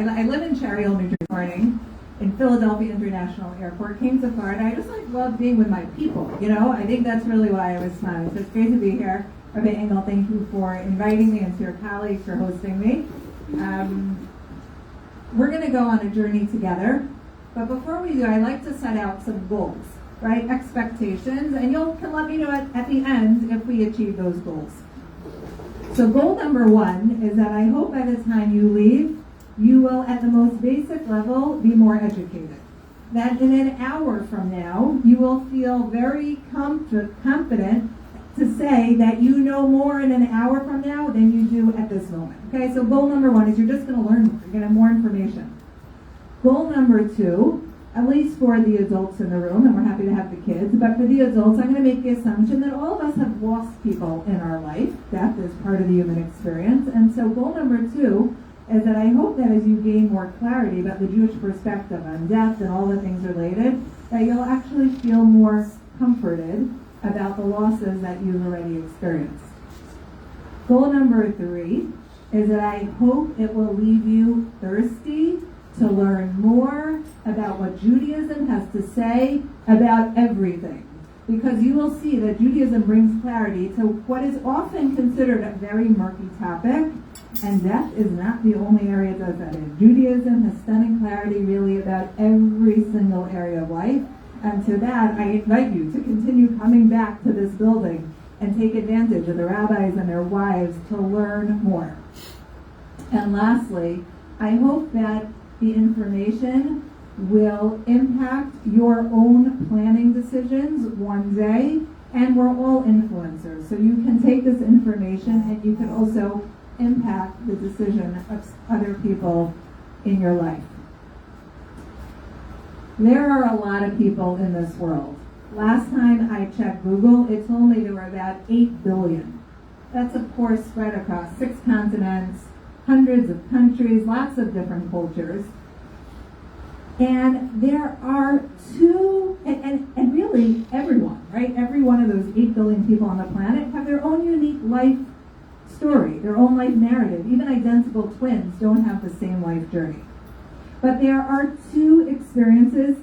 I live in Cherry Hill, New Jersey, in Philadelphia International Airport, came to Florida. I just love being with my people, I think that's really why I was smiling. So it's great to be here. Rabbi Engel, thank you for inviting me, and to your colleagues for hosting me. We're going to go on a journey together, but before we do, I'd like to set out some goals, right? Expectations, and you can let me know at the end if we achieve those goals. So goal number 1 is that I hope by the time you leave, you will, at the most basic level, be more educated. That in an hour from now, you will feel very confident to say that you know more in an hour from now than you do at this moment. Okay, so goal number 1 is you're just going to learn more. You're going to have more information. Goal number 2, at least for the adults in the room, and we're happy to have the kids, but for the adults, I'm going to make the assumption that all of us have lost people in our life. Death is part of the human experience. And so goal number 2 is that I hope that as you gain more clarity about the Jewish perspective on death and all the things related, that you'll actually feel more comforted about the losses that you've already experienced. Goal number 3 is that I hope it will leave you thirsty to learn more about what Judaism has to say about everything. Because you will see that Judaism brings clarity to what is often considered a very murky topic, and death is not the only area it does that in. Judaism has stunning clarity really about every single area of life, and to that I invite you to continue coming back to this building and take advantage of the rabbis and their wives to learn more. And lastly, I hope that the information will impact your own planning decisions one day, and we're all influencers, so you can take this information and you can also impact the decision of other people in your life. There are a lot of people in this world. Last time I checked Google, it told me there were about 8 billion. That's of course spread across 6 continents, hundreds of countries, lots of different cultures. And there are and really everyone, right? Every one of those 8 billion people on the planet have their own unique life story, their own life narrative. Even identical twins don't have the same life journey. But there are 2 experiences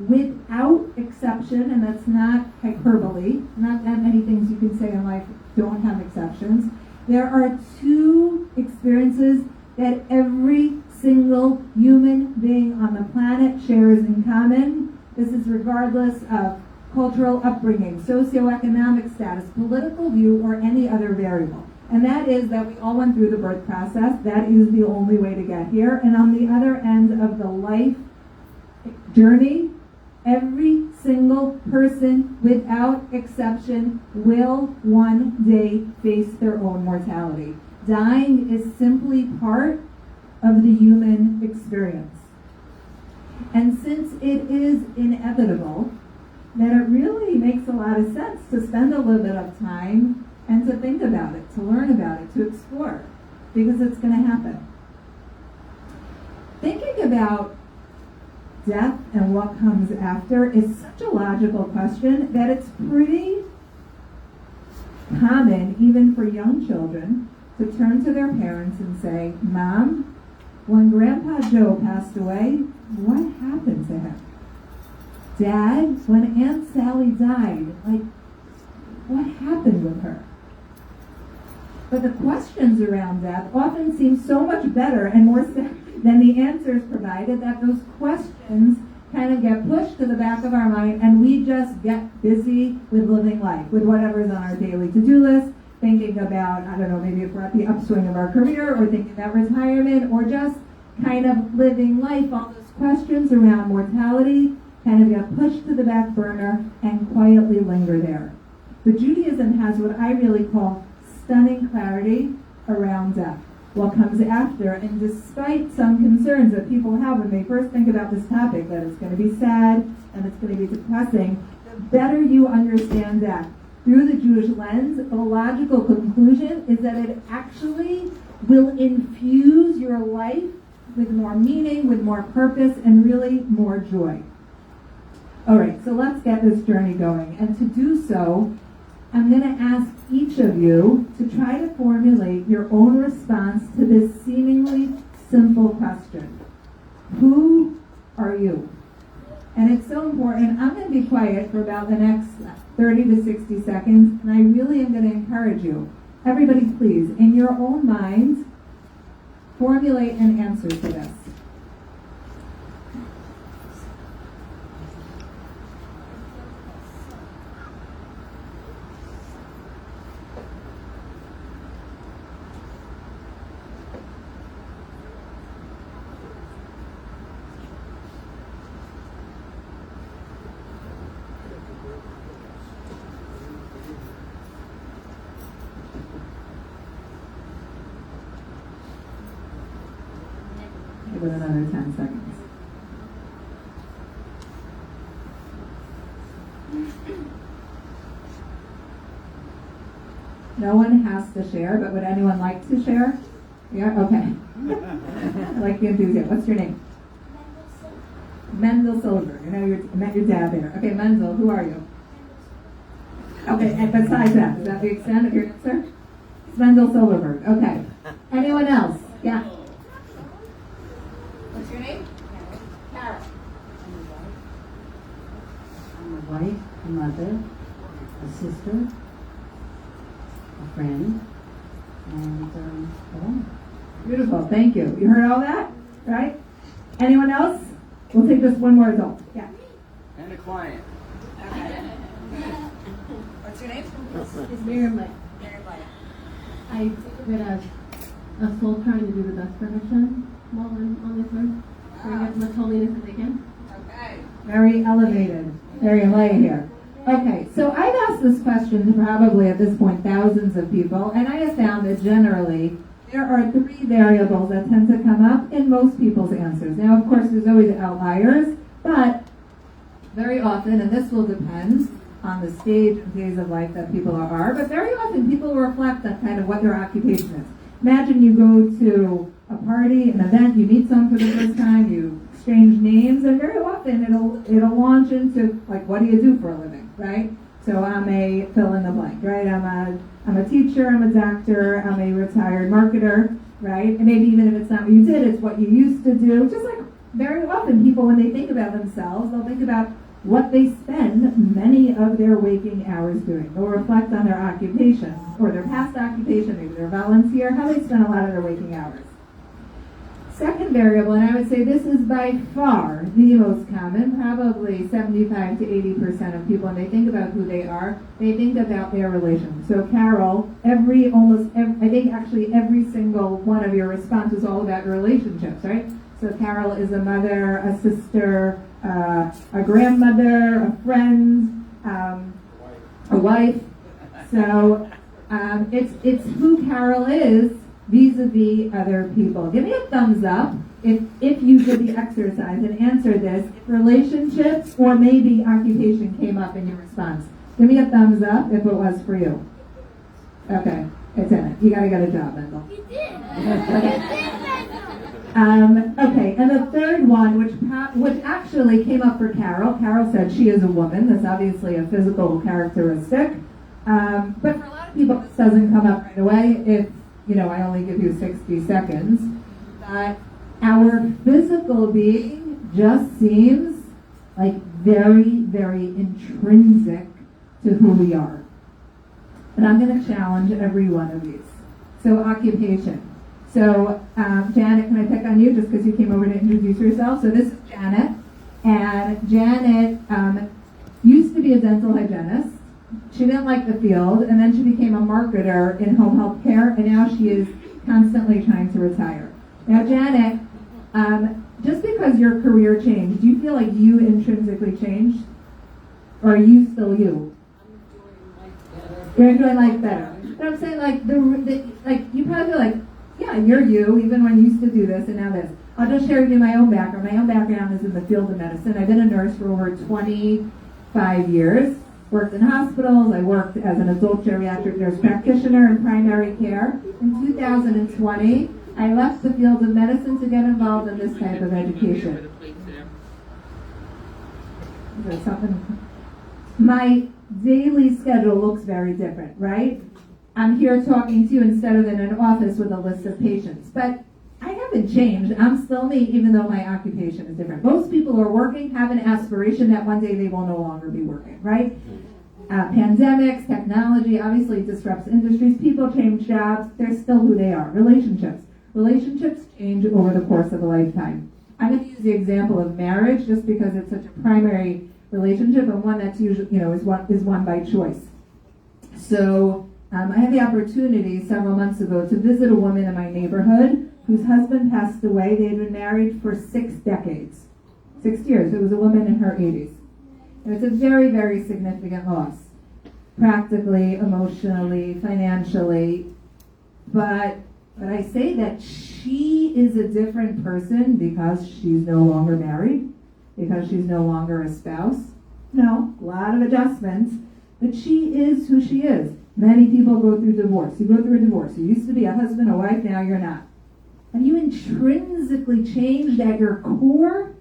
without exception, and that's not hyperbole. Not that many things you can say in life don't have exceptions. There are 2 experiences that every single human being on the planet shares in common. This is regardless of cultural upbringing, socioeconomic status, political view, or any other variable. And that is that we all went through the birth process. That is the only way to get here. And on the other end of the life journey, every single person, without exception, will one day face their own mortality. Dying is simply part of the human experience. And since it is inevitable, then it really makes a lot of sense to spend a little bit of time and to think about it, to learn about it, to explore, because it's going to happen. Thinking about death and what comes after is such a logical question that it's pretty common, even for young children, to turn to their parents and say, "Mom, when Grandpa Joe passed away, what happened to him? Dad, when Aunt Sally died, what happened with her?" But the questions around death often seem so much better and more than the answers provided that those questions kind of get pushed to the back of our mind, and we just get busy with living life, with whatever's on our daily to-do list, thinking about, I don't know, maybe if we're at the upswing of our career, or thinking about retirement, or just kind of living life. All those questions around mortality kind of get pushed to the back burner and quietly linger there. But Judaism has what I really call stunning clarity around death, what comes after, and despite some concerns that people have when they first think about this topic, that it's going to be sad and it's going to be depressing, the better you understand death through the Jewish lens, the logical conclusion is that it actually will infuse your life with more meaning, with more purpose, and really more joy. All right, so let's get this journey going. And to do so, I'm going to ask each of you to try to formulate your own response to this seemingly simple question. Who are you? And it's so important. I'm going to be quiet for about the next 30 to 60 seconds, and I really am going to encourage you. Everybody, please, in your own minds, formulate an answer to this. Give it another 10 seconds. No one has to share, but would anyone like to share? Yeah, okay. I like the enthusiasm. What's your name? Menzel Silver. You know, I met your dad there. Okay, Menzel, who are you? Okay, and besides that, is that the extent of your answer? It's Menzel Silverberg. Okay. Anyone else? Yeah. What's your name? Carol. I'm a wife, a mother, a sister, a friend, and a woman. Beautiful, thank you. You heard all that, right? Anyone else? We'll take just one more adult. Yeah. And a client. Okay. What's your name? It's Miriam Light. I think of it as a soul trying to do the best for Hashem while I'm on this earth, bring as much holiness as they can. Okay. Very elevated. Very light here. Okay, so I've asked this question to probably at this point thousands of people, and I have found that generally there are three variables that tend to come up in most people's answers. Now, of course, there's always outliers, but very often, and this will depend on the stage and phase of life that people are, but very often people reflect on kind of what their occupation is. Imagine you go to a party, an event, you meet someone for the first time, you exchange names, and very often it'll launch into, like, what do you do for a living, right? So I'm a fill in the blank, right? I'm a teacher, I'm a doctor, I'm a retired marketer, right? And maybe even if it's not what you did, it's what you used to do. Just like very often people, when they think about themselves, they'll think about what they spend many of their waking hours doing. They'll reflect on their occupation, or their past occupation, maybe they're a volunteer, how they spend a lot of their waking hours. Second variable, and I would say this is by far the most common, probably 75 to 80% of people, when they think about who they are, they think about their relations. So Carol, I think actually every single one of your responses is all about your relationships, right? So Carol is a mother, a sister, a grandmother, a friend, a wife. So it's who Carol is vis-a-vis other people. Give me a thumbs up if you did the exercise and answered this, if relationships or maybe occupation came up in your response. Give me a thumbs up if it was for you. Okay, it's in it. You gotta get a job, Mendel. You did. Okay, and the third one, which actually came up for Carol. Carol said she is a woman. That's obviously a physical characteristic. But for a lot of people, this doesn't come up right away. If I only give you 60 seconds. Our physical being just seems like very, very intrinsic to who we are. And I'm going to challenge every one of these. So occupation. So Janet, can I pick on you just because you came over to introduce yourself? So this is Janet. And Janet used to be a dental hygienist. She didn't like the field, and then she became a marketer in home health care, and now she is constantly trying to retire. Now, Janet, just because your career changed, do you feel like you intrinsically changed? Or are you still you? You're enjoying life better. But I'm saying, you probably feel like, yeah, you're you, even when you used to do this and now this. I'll just share with you my own background. My own background is in the field of medicine. I've been a nurse for over 25 years. Worked in hospitals. I worked as an adult geriatric nurse practitioner in primary care. In 2020, I left the field of medicine to get involved in this type of education. Is there something? My daily schedule looks very different, right? I'm here talking to you instead of in an office with a list of patients. But I have haven't changed. I'm still me, even though my occupation is different. Most people who are working have an aspiration that one day they will no longer be working, right? Pandemics, technology, obviously disrupts industries. People change jobs. They're still who they are. Relationships change over the course of a lifetime. I'm going to use the example of marriage just because it's such a primary relationship and one that's usually, is one by choice. So I had the opportunity several months ago to visit a woman in my neighborhood whose husband passed away. They had been married for 6 decades. 6 years. It was a woman in her 80s. And it's a very, very significant loss. Practically, emotionally, financially. But I say that she is a different person because she's no longer married, because she's no longer a spouse. No, a lot of adjustments, but she is who she is. Many people go through divorce. You go through a divorce. You used to be a husband, a wife, now you're not. Have you intrinsically changed at your core?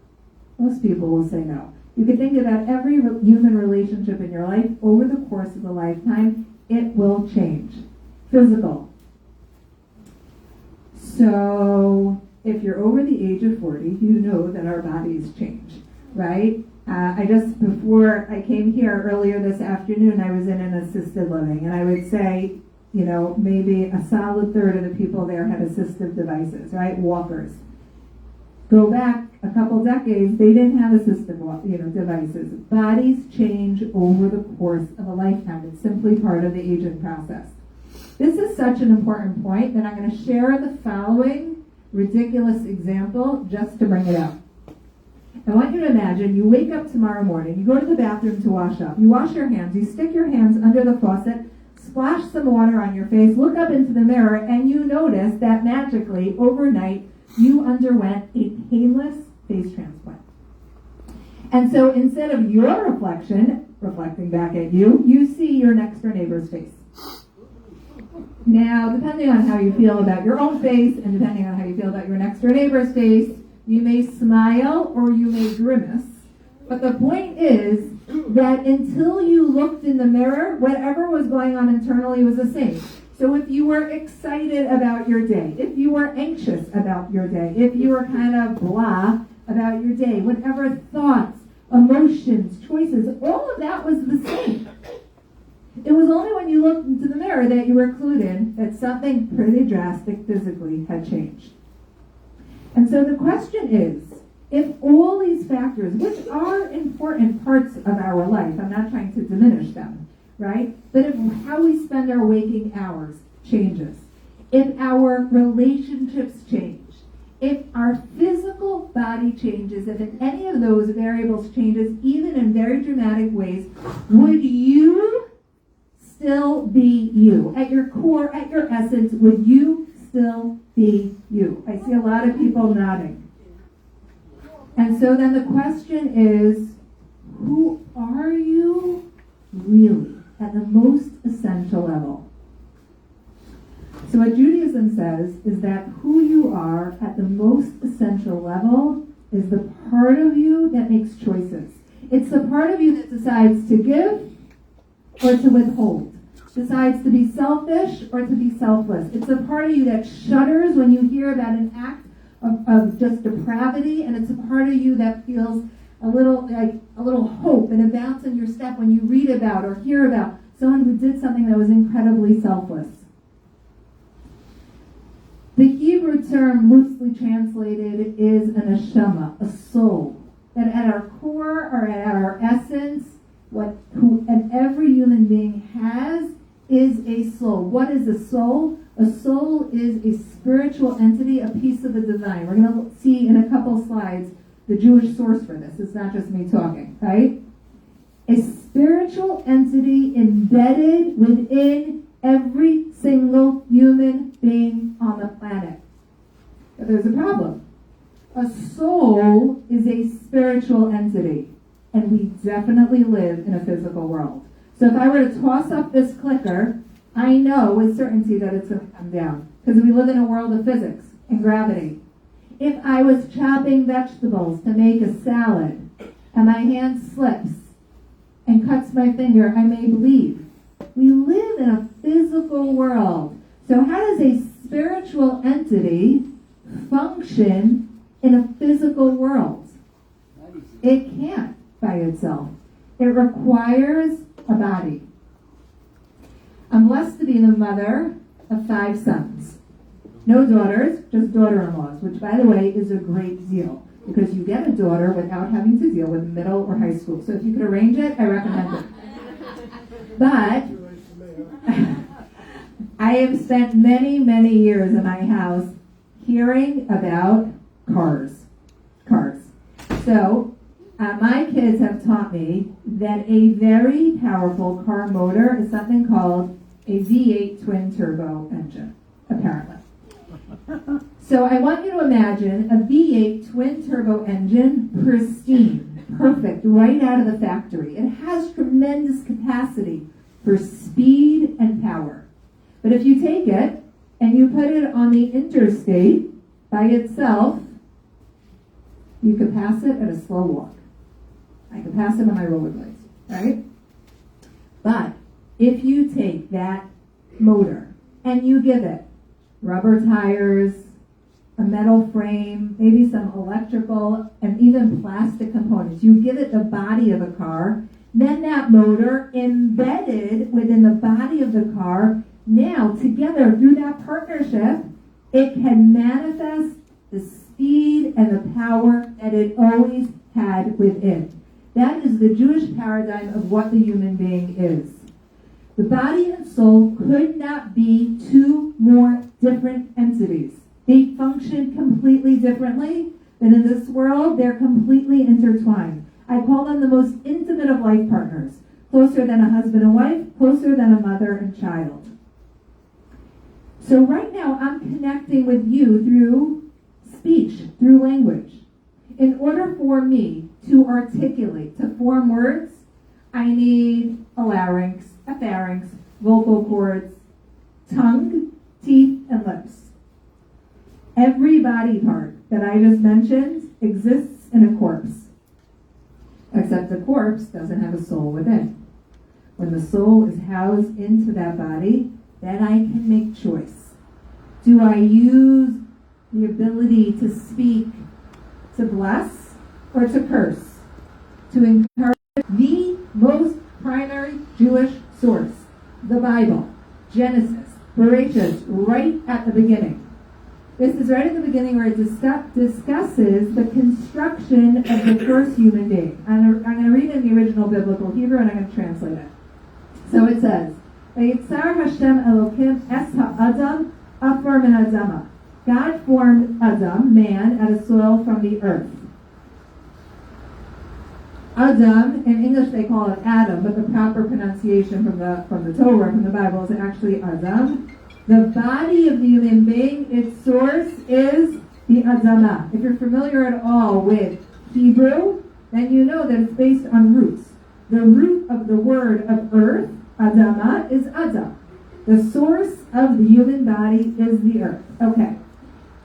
Most people will say no. You can think about every human relationship in your life over the course of a lifetime. It will change. Physical. So if you're over the age of 40, you know that our bodies change, right? Before I came here earlier this afternoon, I was in an assisted living, and I would say, maybe a solid third of the people there had assistive devices, right? Walkers. Go back a couple decades, they didn't have assistive, devices. Bodies change over the course of a lifetime. It's simply part of the aging process. This is such an important point that I'm going to share the following ridiculous example just to bring it up. I want you to imagine you wake up tomorrow morning, you go to the bathroom to wash up, you wash your hands, you stick your hands under the faucet, splash some water on your face, look up into the mirror, and you notice that magically, overnight, you underwent a painless face transplant. And so instead of your reflecting back at you, you see your next door neighbor's face. Now, depending on how you feel about your own face and depending on how you feel about your next door neighbor's face, you may smile or you may grimace. But the point is that until you looked in the mirror, whatever was going on internally was the same. So if you were excited about your day, if you were anxious about your day, if you were kind of blah about your day, whatever thoughts, emotions, choices, all of that was the same. It was only when you looked into the mirror that you were clued in that something pretty drastic physically had changed. And so the question is, if all these factors, which are important parts of our life, I'm not trying to diminish them, right? But if how we spend our waking hours changes, if our relationships change, if our physical body changes, if any of those variables changes, even in very dramatic ways, would you still be you? At your core, at your essence, would you still be you? I see a lot of people nodding. And so then the question is, who are you really at the most essential level? So what Judaism says is that who you are at the most essential level is the part of you that makes choices. It's the part of you that decides to give or to withhold, decides to be selfish or to be selfless. It's the part of you that shudders when you hear about an act of just depravity, and it's a part of you that feels a little hope and a bounce in your step when you read about or hear about someone who did something that was incredibly selfless. The Hebrew term loosely translated is an neshama, a soul. That at our core or at our essence, and every human being has is a soul. What is a soul? A soul is a spiritual entity, a piece of the divine. We're going to see in a couple slides the Jewish source for this. It's not just me talking, right? A spiritual entity embedded within every single human being on the planet. But there's a problem. A soul is a spiritual entity, and we definitely live in a physical world. So if I were to toss up this clicker, I know with certainty that it's going to come down, because we live in a world of physics and gravity. If I was chopping vegetables to make a salad, and my hand slips and cuts my finger, I may bleed. We live in a physical world. So how does a spiritual entity function in a physical world. It can't by itself. It requires a body. I'm blessed to be the mother of 5 sons. No daughters, just daughter-in-laws, which, by the way, is a great deal because you get a daughter without having to deal with middle or high school. So if you could arrange it, I recommend it. But I have spent many, many years in my house hearing about cars. So my kids have taught me that a very powerful car motor is something called a V8 twin turbo engine, apparently. So I want you to imagine a V8 twin turbo engine, pristine, perfect, right out of the factory. It has tremendous capacity for speed and power. But if you take it and you put it on the interstate by itself, you could pass it at a slow walk. I could pass it on my rollerblades, right? But if you take that motor and you give it rubber tires, a metal frame, maybe some electrical and even plastic components, you give it the body of a car, then that motor embedded within the body of the car, now together through that partnership, it can manifest the speed and the power that it always had within. That is the Jewish paradigm of what the human being is. The body and soul could not be 2 more different entities. They function completely differently, but in this world, they're completely intertwined. I call them the most intimate of life partners, closer than a husband and wife, closer than a mother and child. So right now, I'm connecting with you through speech, through language. In order for me to articulate, to form words, I need a larynx, a pharynx, vocal cords, tongue, teeth, and lips. Every body part that I just mentioned exists in a corpse. Except the corpse doesn't have a soul within. When the soul is housed into that body, then I can make choice. Do I use the ability to speak, to bless, or to curse? To encourage the most primary Jewish source, the Bible, Genesis, Bereshit, right at the beginning. This is right at the beginning where it discusses the construction of the first human being. I'm going to read in the original biblical Hebrew and I'm going to translate it. So it says, "Vayitzar Hashem Elokim es ha'adam afar min ha'adama." God formed Adam, man, out of soil from the earth. Adam, in English they call it Adam, but the proper pronunciation from the Torah, from the Bible, is actually Adam. The body of the human being, its source is the Adamah. If you're familiar at all with Hebrew, then you know that it's based on roots. The root of the word of earth, Adamah, is Adam. The source of the human body is the earth. Okay.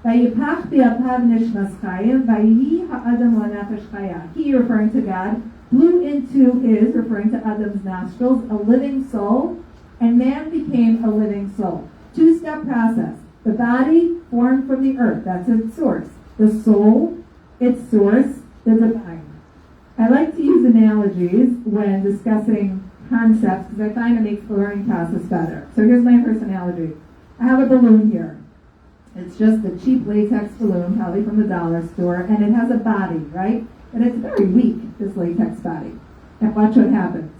Vayipach bi'apav nishmas chayim, vayihi ha'adam la'nefesh chaya. He, referring to God, blew into his, referring to Adam's nostrils, a living soul, and man became a living soul. 2-step process. The body formed from the earth, that's its source. The soul, its source, the divine. I like to use analogies when discussing concepts because I find it makes the learning process better. So here's my first analogy. I have a balloon here. It's just a cheap latex balloon, probably from the dollar store, and it has a body, right? And it's very weak, this latex body. And watch what happens.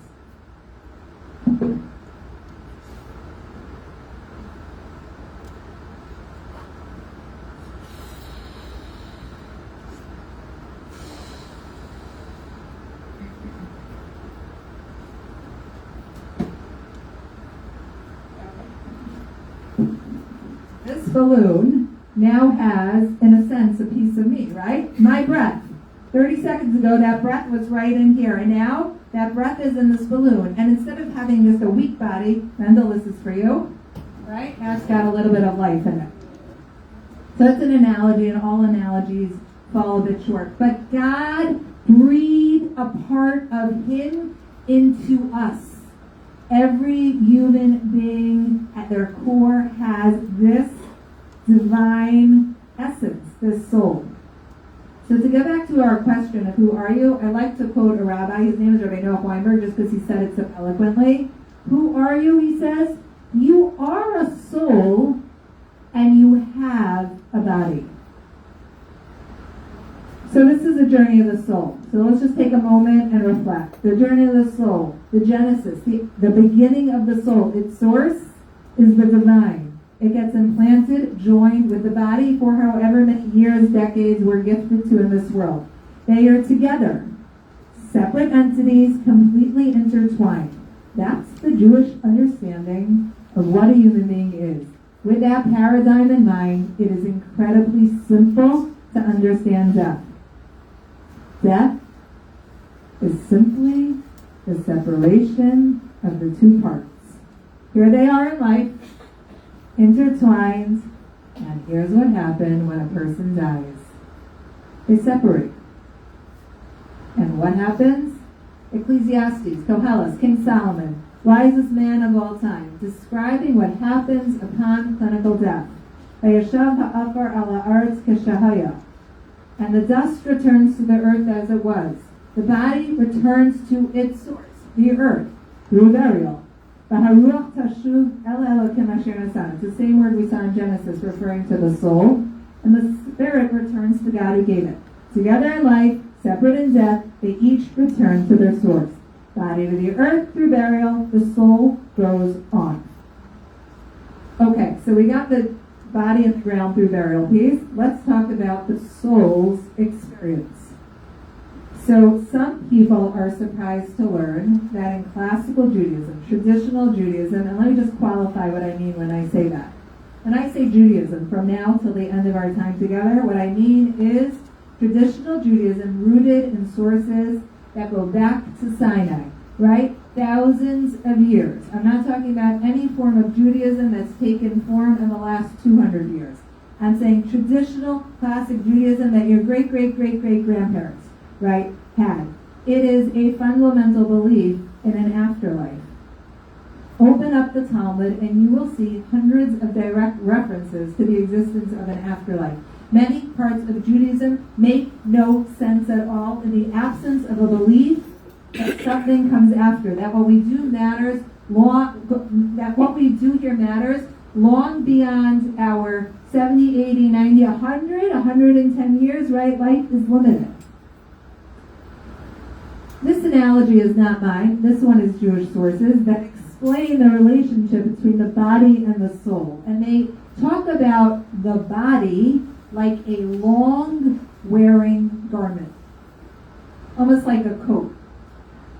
This balloon now has, in a sense, a piece of me, right? My breath. 30 seconds ago, that breath was right in here, and now that breath is in this balloon. And instead of having just a weak body, Mendel, this is for you, right? Now it's got a little bit of life in it. So it's an analogy, and all analogies fall a bit short. But God breathed a part of Him into us. Every human being at their core has this divine essence, this soul. So to get back to our question of who are you, I like to quote a rabbi. His name is Rabbi Noah Weinberg, just because he said it so eloquently. Who are you, he says? You are a soul and you have a body. So this is a journey of the soul. So let's just take a moment and reflect. The journey of the soul, the genesis, the beginning of the soul, its source is the divine. It gets implanted, joined with the body for however many years, decades we're gifted to in this world. They are together, separate entities, completely intertwined. That's the Jewish understanding of what a human being is. With that paradigm in mind, it is incredibly simple to understand death. Death is simply the separation of the two parts. Here they are in life, intertwined, and here's what happened when a person dies. They separate. And what happens? Ecclesiastes, Koheles, King Solomon, wisest man of all time, describing what happens upon clinical death. Vayashav ha'afar ala haaretz keshahaya. And the dust returns to the earth as it was. The body returns to its source, the earth, through burial. V'haruach tashuv el Elokim asher nasan. It's the same word we saw in Genesis, referring to the soul. And the spirit returns to God who gave it. Together in life, separate in death, they each return to their source. Body to the earth through burial, the soul goes on. Okay, so we got the body in the ground through burial piece. Let's talk about the soul's experience. So some people are surprised to learn that in classical Judaism, traditional Judaism, and let me just qualify what I mean when I say that. When I say Judaism, from now till the end of our time together, what I mean is traditional Judaism rooted in sources that go back to Sinai, right? Thousands of years. I'm not talking about any form of Judaism that's taken form in the last 200 years. I'm saying traditional, classic Judaism that your great-great-great-great-grandparents, right, had. It is a fundamental belief in an afterlife. Open up the Talmud and you will see hundreds of direct references to the existence of an afterlife. Many parts of Judaism make no sense at all in the absence of a belief that something comes after, that what we do matters that what we do here matters long beyond our 70, 80, 90, 100, 110 years, right? Life is limited. This analogy is not mine. This one is Jewish sources that explain the relationship between the body and the soul. And they talk about the body like a long wearing garment, almost like a coat.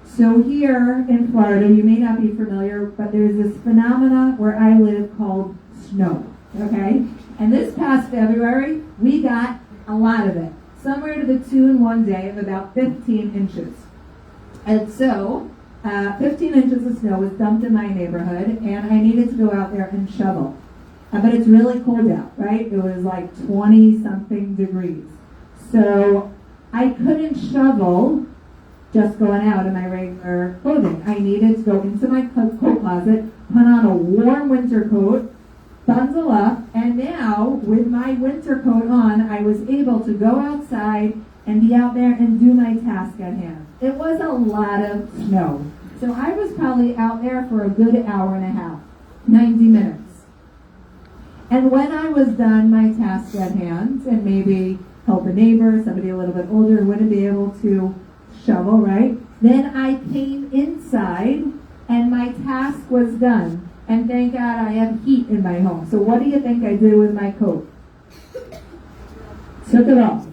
So here in Florida, you may not be familiar, but there's this phenomena where I live called snow, okay? And this past February, we got a lot of it, somewhere to the tune one day of about 15 inches. And so, 15 inches of snow was dumped in my neighborhood, and I needed to go out there and shovel. But it's really cold out, right? It was like 20-something degrees. So I couldn't shovel just going out in my regular clothing. I needed to go into my coat closet, put on a warm winter coat, bundle up, and now with my winter coat on, I was able to go outside and be out there and do my task at hand. It was a lot of snow. So I was probably out there for a good hour and a half, 90 minutes. And when I was done my task at hand, and maybe help a neighbor, somebody a little bit older who wouldn't be able to shovel, right? Then I came inside and my task was done. And thank God I have heat in my home. So what do you think I did with my coat? Took it off.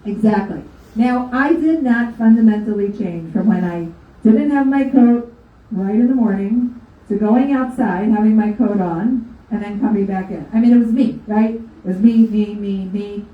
Exactly. Now, I did not fundamentally change from when I didn't have my coat right in the morning to going outside, having my coat on, and then coming back in. I mean, it was me, right? It was me.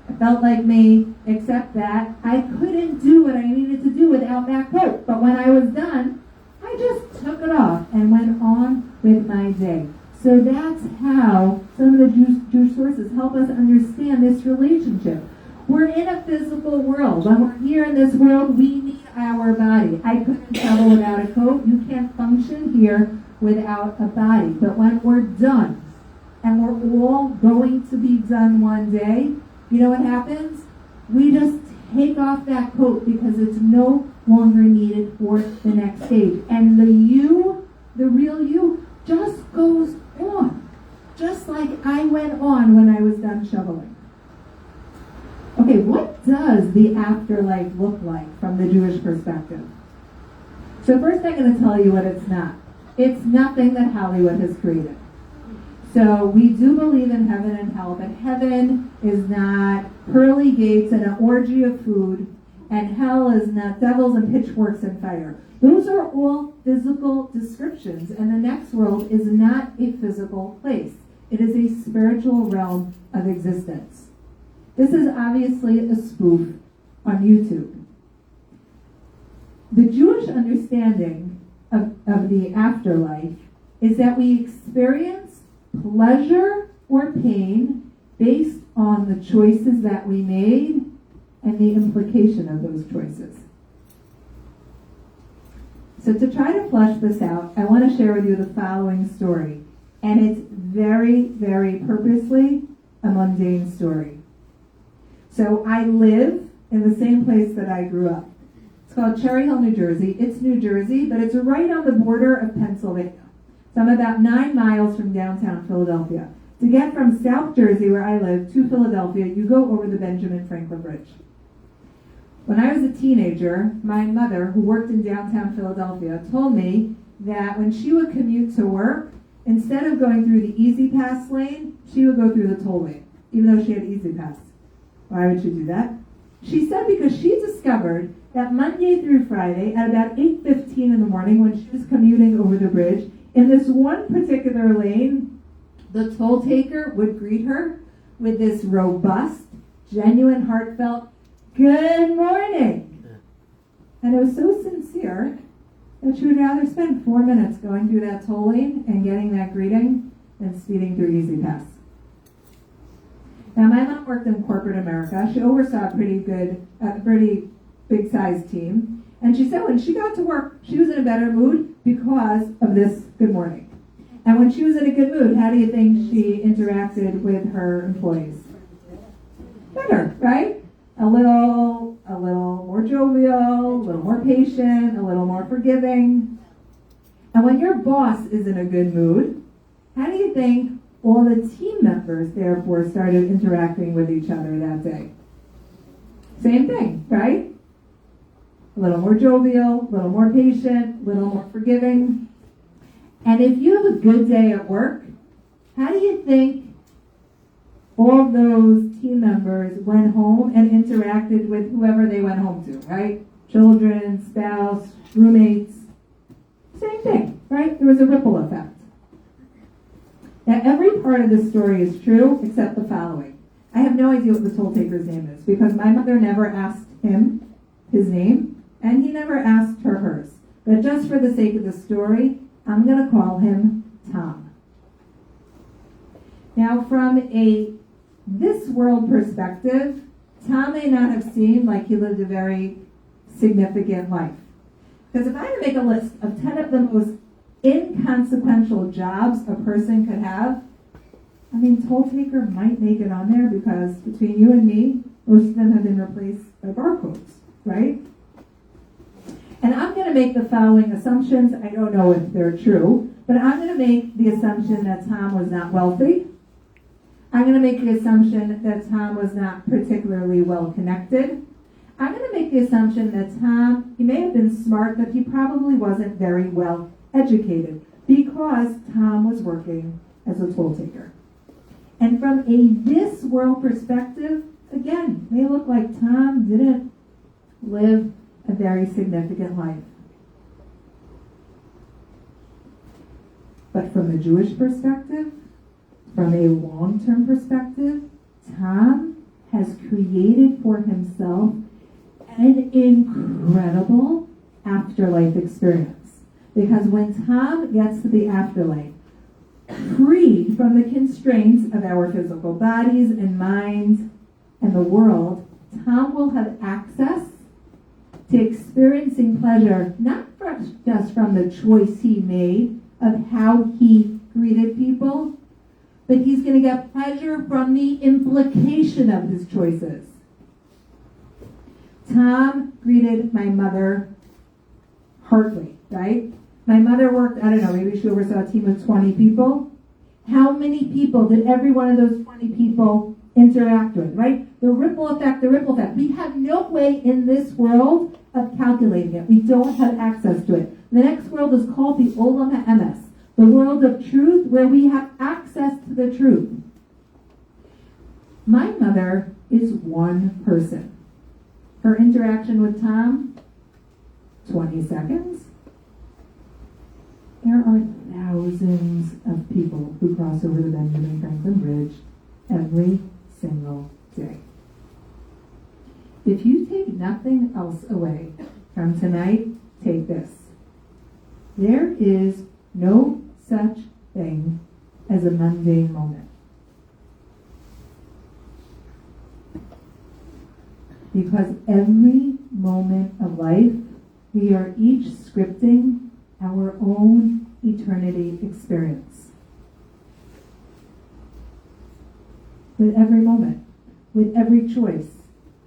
It felt like me, except that I couldn't do what I needed to do without that coat. But when I was done, I just took it off and went on with my day. So that's how some of the Jewish sources help us understand this relationship. We're in a physical world. When we're here in this world, we need our body. I couldn't travel without a coat. You can't function here without a body. But when we're done, and we're all going to be done one day, you know what happens? We just take off that coat because it's no longer needed for the next stage. And the you, the real you, just goes on. Just like I went on when I was done shoveling. Okay, what does the afterlife look like from the Jewish perspective? So first I'm going to tell you what it's not. It's nothing that Hollywood has created. So we do believe in heaven and hell, but heaven is not pearly gates and an orgy of food, and hell is not devils and pitchforks and fire. Those are all physical descriptions, and the next world is not a physical place. It is a spiritual realm of existence. This is obviously a spoof on YouTube. The Jewish understanding of the afterlife is that we experience pleasure or pain based on the choices that we made and the implication of those choices. So to try to flesh this out, I want to share with you the following story. And it's very, very purposely a mundane story. So I live in the same place that I grew up. It's called Cherry Hill, New Jersey. It's New Jersey, but it's right on the border of Pennsylvania. So I'm about 9 miles from downtown Philadelphia. To get from South Jersey, where I live, to Philadelphia, you go over the Benjamin Franklin Bridge. When I was a teenager, my mother, who worked in downtown Philadelphia, told me that when she would commute to work, instead of going through the Easy Pass lane, she would go through the toll lane, even though she had Easy Pass. Why would she do that? She said because she discovered that Monday through Friday at about 8:15 in the morning when she was commuting over the bridge, in this one particular lane, the toll taker would greet her with this robust, genuine, heartfelt, "Good morning." And it was so sincere that she would rather spend 4 minutes going through that toll lane and getting that greeting than speeding through Easy Pass. Now, my mom worked in corporate America. She oversaw a pretty big-sized team. And she said when she got to work, she was in a better mood because of this good morning. And when she was in a good mood, how do you think she interacted with her employees? Better, right? A little more jovial, a little more patient, a little more forgiving. And when your boss is in a good mood, how do you think all the team members, therefore, started interacting with each other that day? Same thing, right? A little more jovial, a little more patient, a little more forgiving. And if you have a good day at work, how do you think all those team members went home and interacted with whoever they went home to, right? Children, spouse, roommates. Same thing, right? There was a ripple effect. Now, every part of this story is true except the following. I have no idea what the toll taker's name is because my mother never asked him his name and he never asked her hers. But just for the sake of the story, I'm going to call him Tom. Now, from a this world perspective, Tom may not have seemed like he lived a very significant life. Because if I had to make a list of 10 of the most inconsequential jobs a person could have, I mean, toll taker might make it on there because between you and me, most of them have been replaced by barcodes, right? And I'm going to make the following assumptions. I don't know if they're true, but I'm going to make the assumption that Tom was not wealthy. I'm going to make the assumption that Tom was not particularly well connected. I'm going to make the assumption that Tom, he may have been smart, but he probably wasn't very well educated because Tom was working as a toll taker. And from a this world perspective, again, may look like Tom didn't live a very significant life. But from a Jewish perspective, from a long-term perspective, Tom has created for himself an incredible afterlife experience. Because when Tom gets to the afterlife, freed from the constraints of our physical bodies and minds and the world, Tom will have access to experiencing pleasure, not just from the choice he made of how he greeted people, but he's going to get pleasure from the implication of his choices. Tom greeted my mother heartily, right? My mother worked, I don't know, maybe she oversaw a team of 20 people. How many people did every one of those 20 people interact with, right? The ripple effect, the ripple effect. We have no way in this world of calculating it. We don't have access to it. The next world is called the Olam HaEmes, the world of truth, where we have access to the truth. My mother is one person. Her interaction with Tom, 20 seconds. There are thousands of people who cross over the Benjamin Franklin Bridge every single day. If you take nothing else away from tonight, take this. There is no such thing as a mundane moment. Because every moment of life, we are each scripting our own eternity experience. With every moment, with every choice,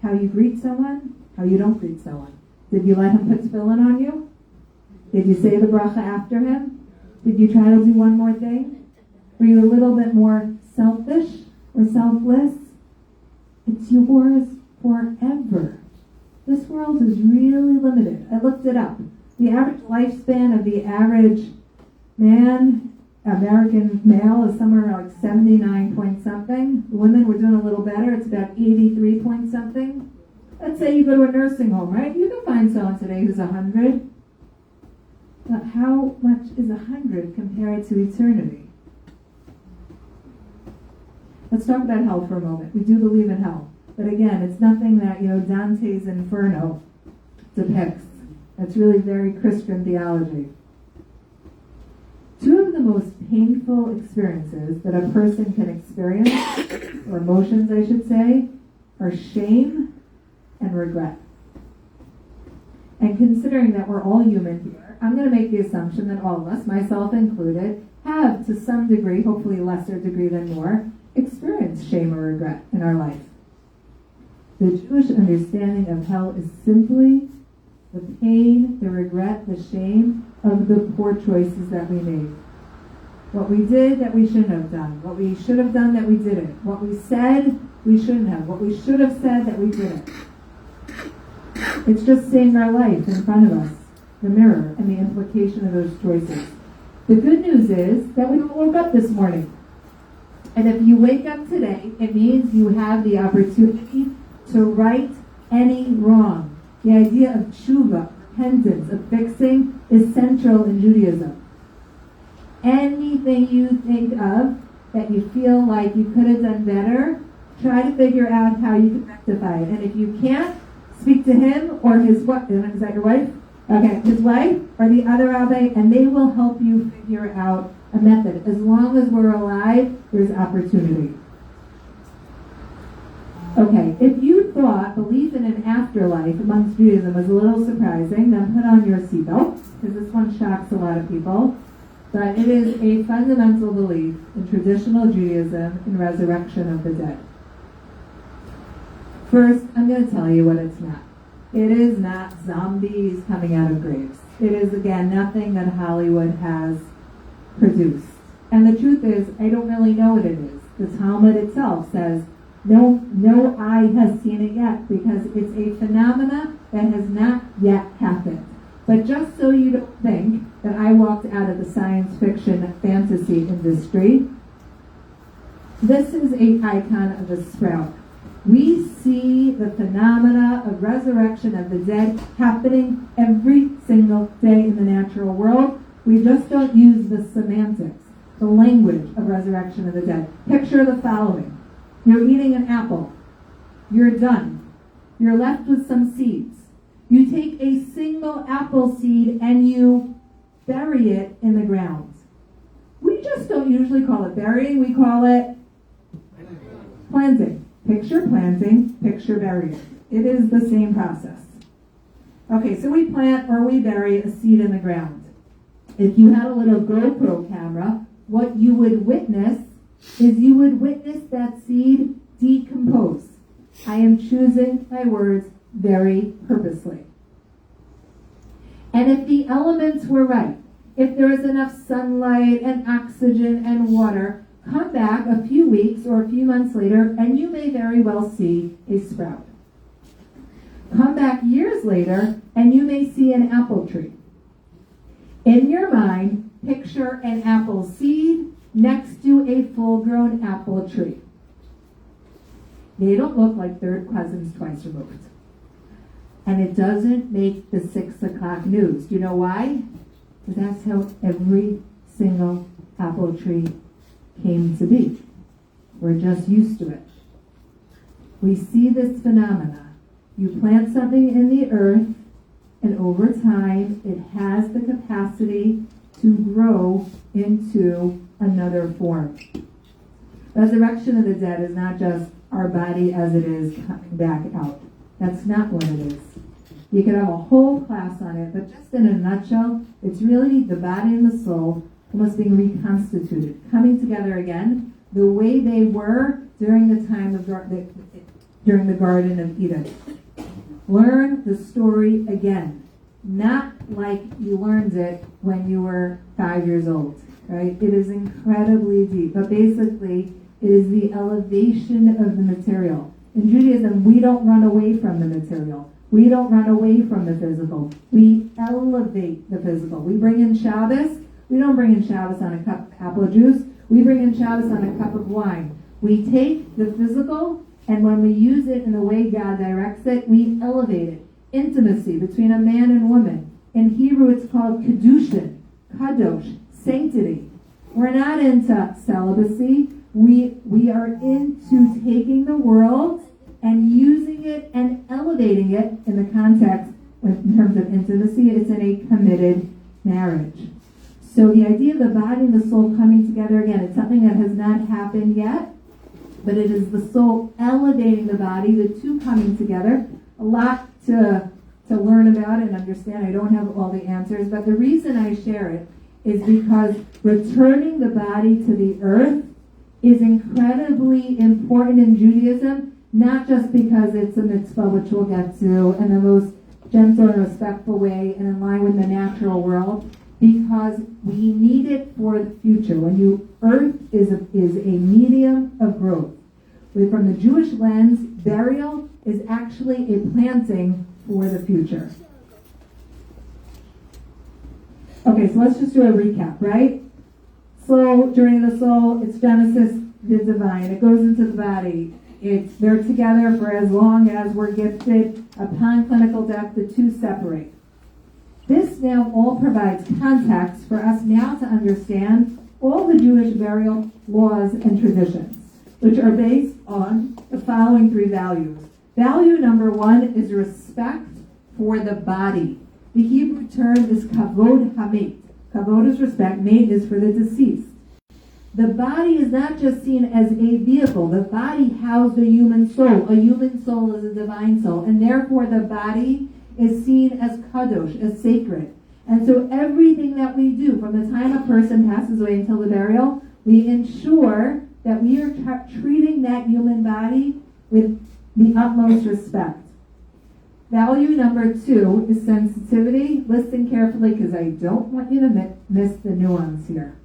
how you greet someone, how you don't greet someone. Did you let him put tefillin on you? Did you say the bracha after him? Did you try to do one more thing? Were you a little bit more selfish or selfless? It's yours forever. This world is really limited. I looked it up. The average lifespan of the average man, American male, is somewhere like 79 point something. Women, we're doing a little better. It's about 83 point something. Let's say you go to a nursing home, right? You can find someone today who's 100. But how much is 100 compared to eternity? Let's talk about hell for a moment. We do believe in hell. But again, it's nothing that, Dante's Inferno depicts. That's really very Christian theology. Two of the most painful experiences that a person can experience, or emotions I should say, are shame and regret. And considering that we're all human here, I'm going to make the assumption that all of us, myself included, have to some degree, hopefully lesser degree than more, experienced shame or regret in our life. The Jewish understanding of hell is simply the pain, the regret, the shame of the poor choices that we made. What we did that we shouldn't have done. What we should have done that we didn't. What we said we shouldn't have. What we should have said that we didn't. It's just seeing our life in front of us, the mirror, and the implication of those choices. The good news is that we woke up this morning. And if you wake up today, it means you have the opportunity to right any wrong. The idea of tshuva, repentance, of fixing, is central in Judaism. Anything you think of that you feel like you could have done better, try to figure out how you can rectify it. And if you can't, speak to him or his wife. Is that your wife? Okay, his wife or the other rabbi, and they will help you figure out a method. As long as we're alive, there's opportunity. Okay, if you thought belief in an afterlife amongst Judaism was a little surprising, then put on your seatbelt, because this one shocks a lot of people. But it is a fundamental belief in traditional Judaism in resurrection of the dead. First, I'm going to tell you what it's not. It is not zombies coming out of graves. It is, again, nothing that Hollywood has produced. And the truth is, I don't really know what it is. The Talmud itself says, no eye has seen it yet, because it's a phenomena that has not yet happened. But just so you don't think that I walked out of the science fiction fantasy industry, this is an icon of a sprout. We see the phenomena of resurrection of the dead happening every single day in the natural world. We just don't use the semantics, the language of resurrection of the dead. Picture the following. You're eating an apple. You're done. You're left with some seeds. You take a single apple seed and you bury it in the ground. We just don't usually call it burying. We call it planting. Picture planting, picture burying. It is the same process. Okay, so we plant or we bury a seed in the ground. If you had a little GoPro camera, what you would witness is you would witness that seed decompose. I am choosing my words very purposely. And if the elements were right, if there is enough sunlight and oxygen and water, come back a few weeks or a few months later and you may very well see a sprout. Come back years later and you may see an apple tree. In your mind, picture an apple seed next to a full-grown apple tree. They don't look like third cousins twice removed. And it doesn't make the 6 o'clock news. Do you know why? Because that's how every single apple tree came to be. We're just used to it. We see this phenomena. You plant something in the earth, and over time, it has the capacity to grow into another form. Resurrection of the dead is not just our body as it is coming back out. That's not what it is. You could have a whole class on it, but just in a nutshell, it's really the body and the soul almost being reconstituted, coming together again the way they were during the time of during the Garden of Eden. Learn the story again, not like you learned it when you were 5 years old, right? It is incredibly deep, but basically it is the elevation of the material. In Judaism, we don't run away from the material. We don't run away from the physical. We elevate the physical. We bring in Shabbos. We don't bring in Shabbos on a cup of apple juice. We bring in Shabbos on a cup of wine. We take the physical, and when we use it in the way God directs it, we elevate it. Intimacy between a man and woman. In Hebrew, it's called kedushin, kadosh, sanctity. We're not into celibacy. We are into taking the world and using it and elevating it in the context, in terms of intimacy. It's in a committed marriage. So the idea of the body and the soul coming together again, it's something that has not happened yet, but it is the soul elevating the body, the two coming together. A lot to learn about and understand. I don't have all the answers, but the reason I share it is because returning the body to the earth is incredibly important in Judaism, not just because it's a mitzvah, which we'll get to, in the most gentle and respectful way and in line with the natural world, because we need it for the future. Earth is a medium of growth. From the Jewish lens, burial is actually a planting for the future. Okay, so let's just do a recap, right? Slow journey of the soul, it's Genesis, the divine. It goes into the body. They're together for as long as we're gifted. Upon clinical death, the two separate. This now all provides context for us now to understand all the Jewish burial laws and traditions, which are based on the following 3 values. Value number 1 is respect for the body. The Hebrew term is kavod hamet. Kavod is respect, mate is for the deceased. The body is not just seen as a vehicle. The body housed a human soul. A human soul is a divine soul, and therefore the body is seen as kadosh, as sacred. And so everything that we do, from the time a person passes away until the burial, we ensure that we are treating that human body with the utmost respect. Value number 2 is sensitivity. Listen carefully, because I don't want you to miss the nuance here.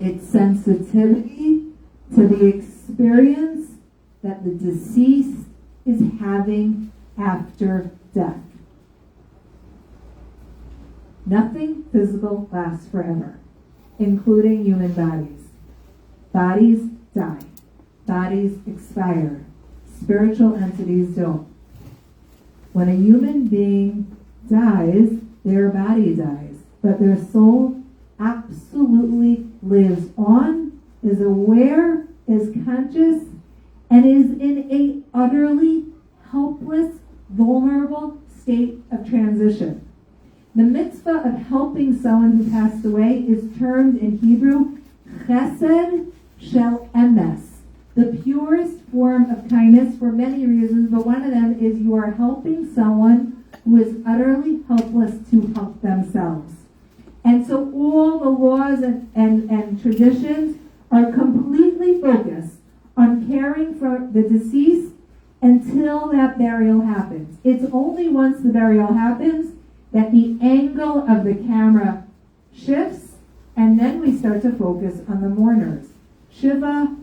It's sensitivity to the experience that the deceased is having after death. Nothing physical lasts forever, including human bodies. Bodies die. Bodies expire. Spiritual entities don't. When a human being dies, their body dies, but their soul absolutely lives on, is aware, is conscious, and is in a utterly helpless, vulnerable state of transition. The mitzvah of helping someone who passed away is termed in Hebrew chesed shel emes, the purest form of kindness for many reasons, but one of them is you are helping someone who is utterly helpless to help themselves. And so all the laws and traditions are completely focused on caring for the deceased until that burial happens. It's only once the burial happens that the angle of the camera shifts, and then we start to focus on the mourners. Shiva,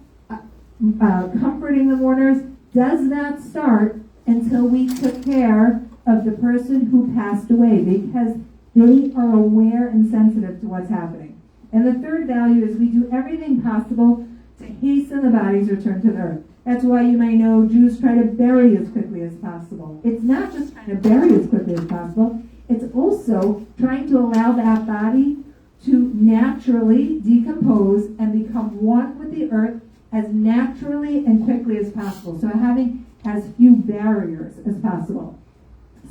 comforting the mourners, does not start until we took care of the person who passed away, because they are aware and sensitive to what's happening. And the third value is we do everything possible to hasten the body's return to the earth. That's why you may know Jews try to bury as quickly as possible. It's not just trying to bury as quickly as possible, it's also trying to allow that body to naturally decompose and become one with the earth as naturally and quickly as possible. So having as few barriers as possible.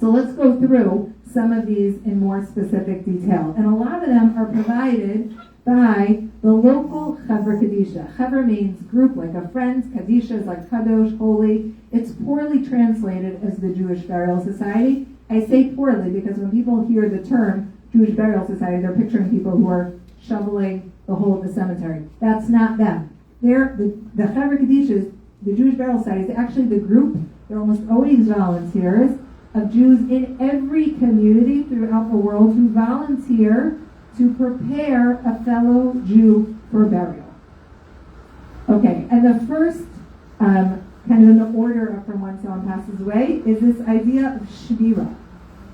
So let's go through some of these in more specific detail. And a lot of them are provided by the local Chevra Kadisha. Chevra means group, like a friends. Kadisha is like Kadosh, holy. It's poorly translated as the Jewish Burial Society. I say poorly because when people hear the term Jewish Burial Society, they're picturing people who are shoveling the hole of the cemetery. That's not them. They're the Chevra Kadisha, the Jewish Burial Society, is actually the group. They're almost always volunteers of Jews in every community throughout the world who volunteer to prepare a fellow Jew for burial. Okay, and the first, kind of in the order from when someone passes away, is this idea of shvira,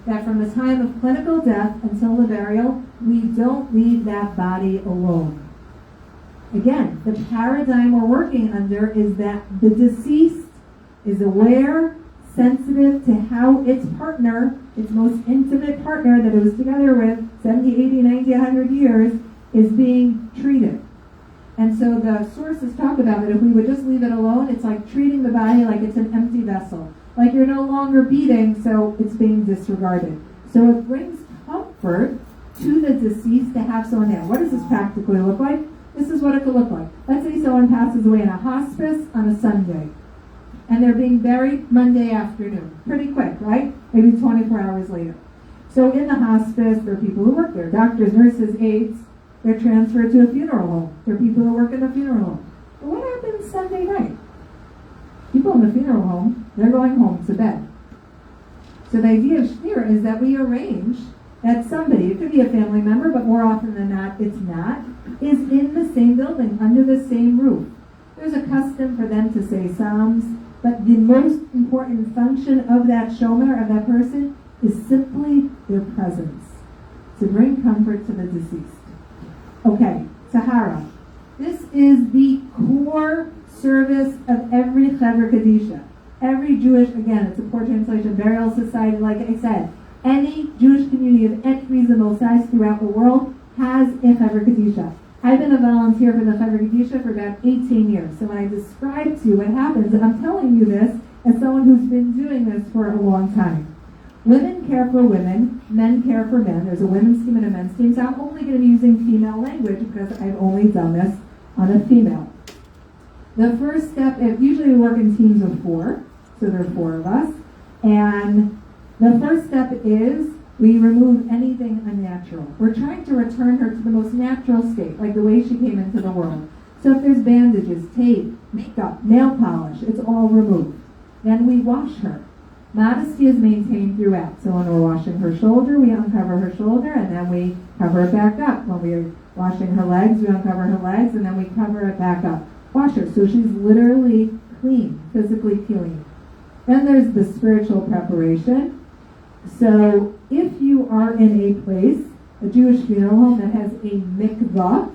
that from the time of clinical death until the burial, we don't leave that body alone. Again, the paradigm we're working under is that the deceased is aware, sensitive to how its partner, its most intimate partner that it was together with 70, 80, 90, 100 years, is being treated. And so the sources talk about that if we would just leave it alone, it's like treating the body like it's an empty vessel. Like you're no longer beating, so it's being disregarded. So it brings comfort to the deceased to have someone there. What does this practically look like? This is what it could look like. Let's say someone passes away in a hospice on a Sunday, and they're being buried Monday afternoon. Pretty quick, right? Maybe 24 hours later. So in the hospice, there are people who work there. Doctors, nurses, aides. They're transferred to a funeral home. There are people who work in the funeral home. But what happens Sunday night? People in the funeral home, they're going home to bed. So the idea of shvira is that we arrange that somebody, it could be a family member, but more often than not, it's not, is in the same building, under the same roof. There's a custom for them to say psalms, but the most important function of that shomer, of that person, is simply their presence, to bring comfort to the deceased. Okay, Tahara. This is the core service of every Chevra Kadisha. Every Jewish, again, it's a poor translation, burial society, like I said. Any Jewish community of any reasonable size throughout the world has a Chevra Kadisha. I've been a volunteer for the Chevra Kadisha for about 18 years. So when I describe to you what happens, I'm telling you this as someone who's been doing this for a long time. Women care for women, men care for men. There's a women's team and a men's team, so I'm only going to be using female language because I've only done this on a female. The first step, usually we work in teams of 4, so there are 4 of us, and the first step is we remove anything unnatural. We're trying to return her to the most natural state, like the way she came into the world. So if there's bandages, tape, makeup, nail polish, it's all removed. Then we wash her. Modesty is maintained throughout. So when we're washing her shoulder, we uncover her shoulder, and then we cover it back up. When we're washing her legs, we uncover her legs, and then we cover it back up. Wash her. So she's literally clean, physically clean. Then there's the spiritual preparation. So if you are in a place, a Jewish funeral home that has a mikvah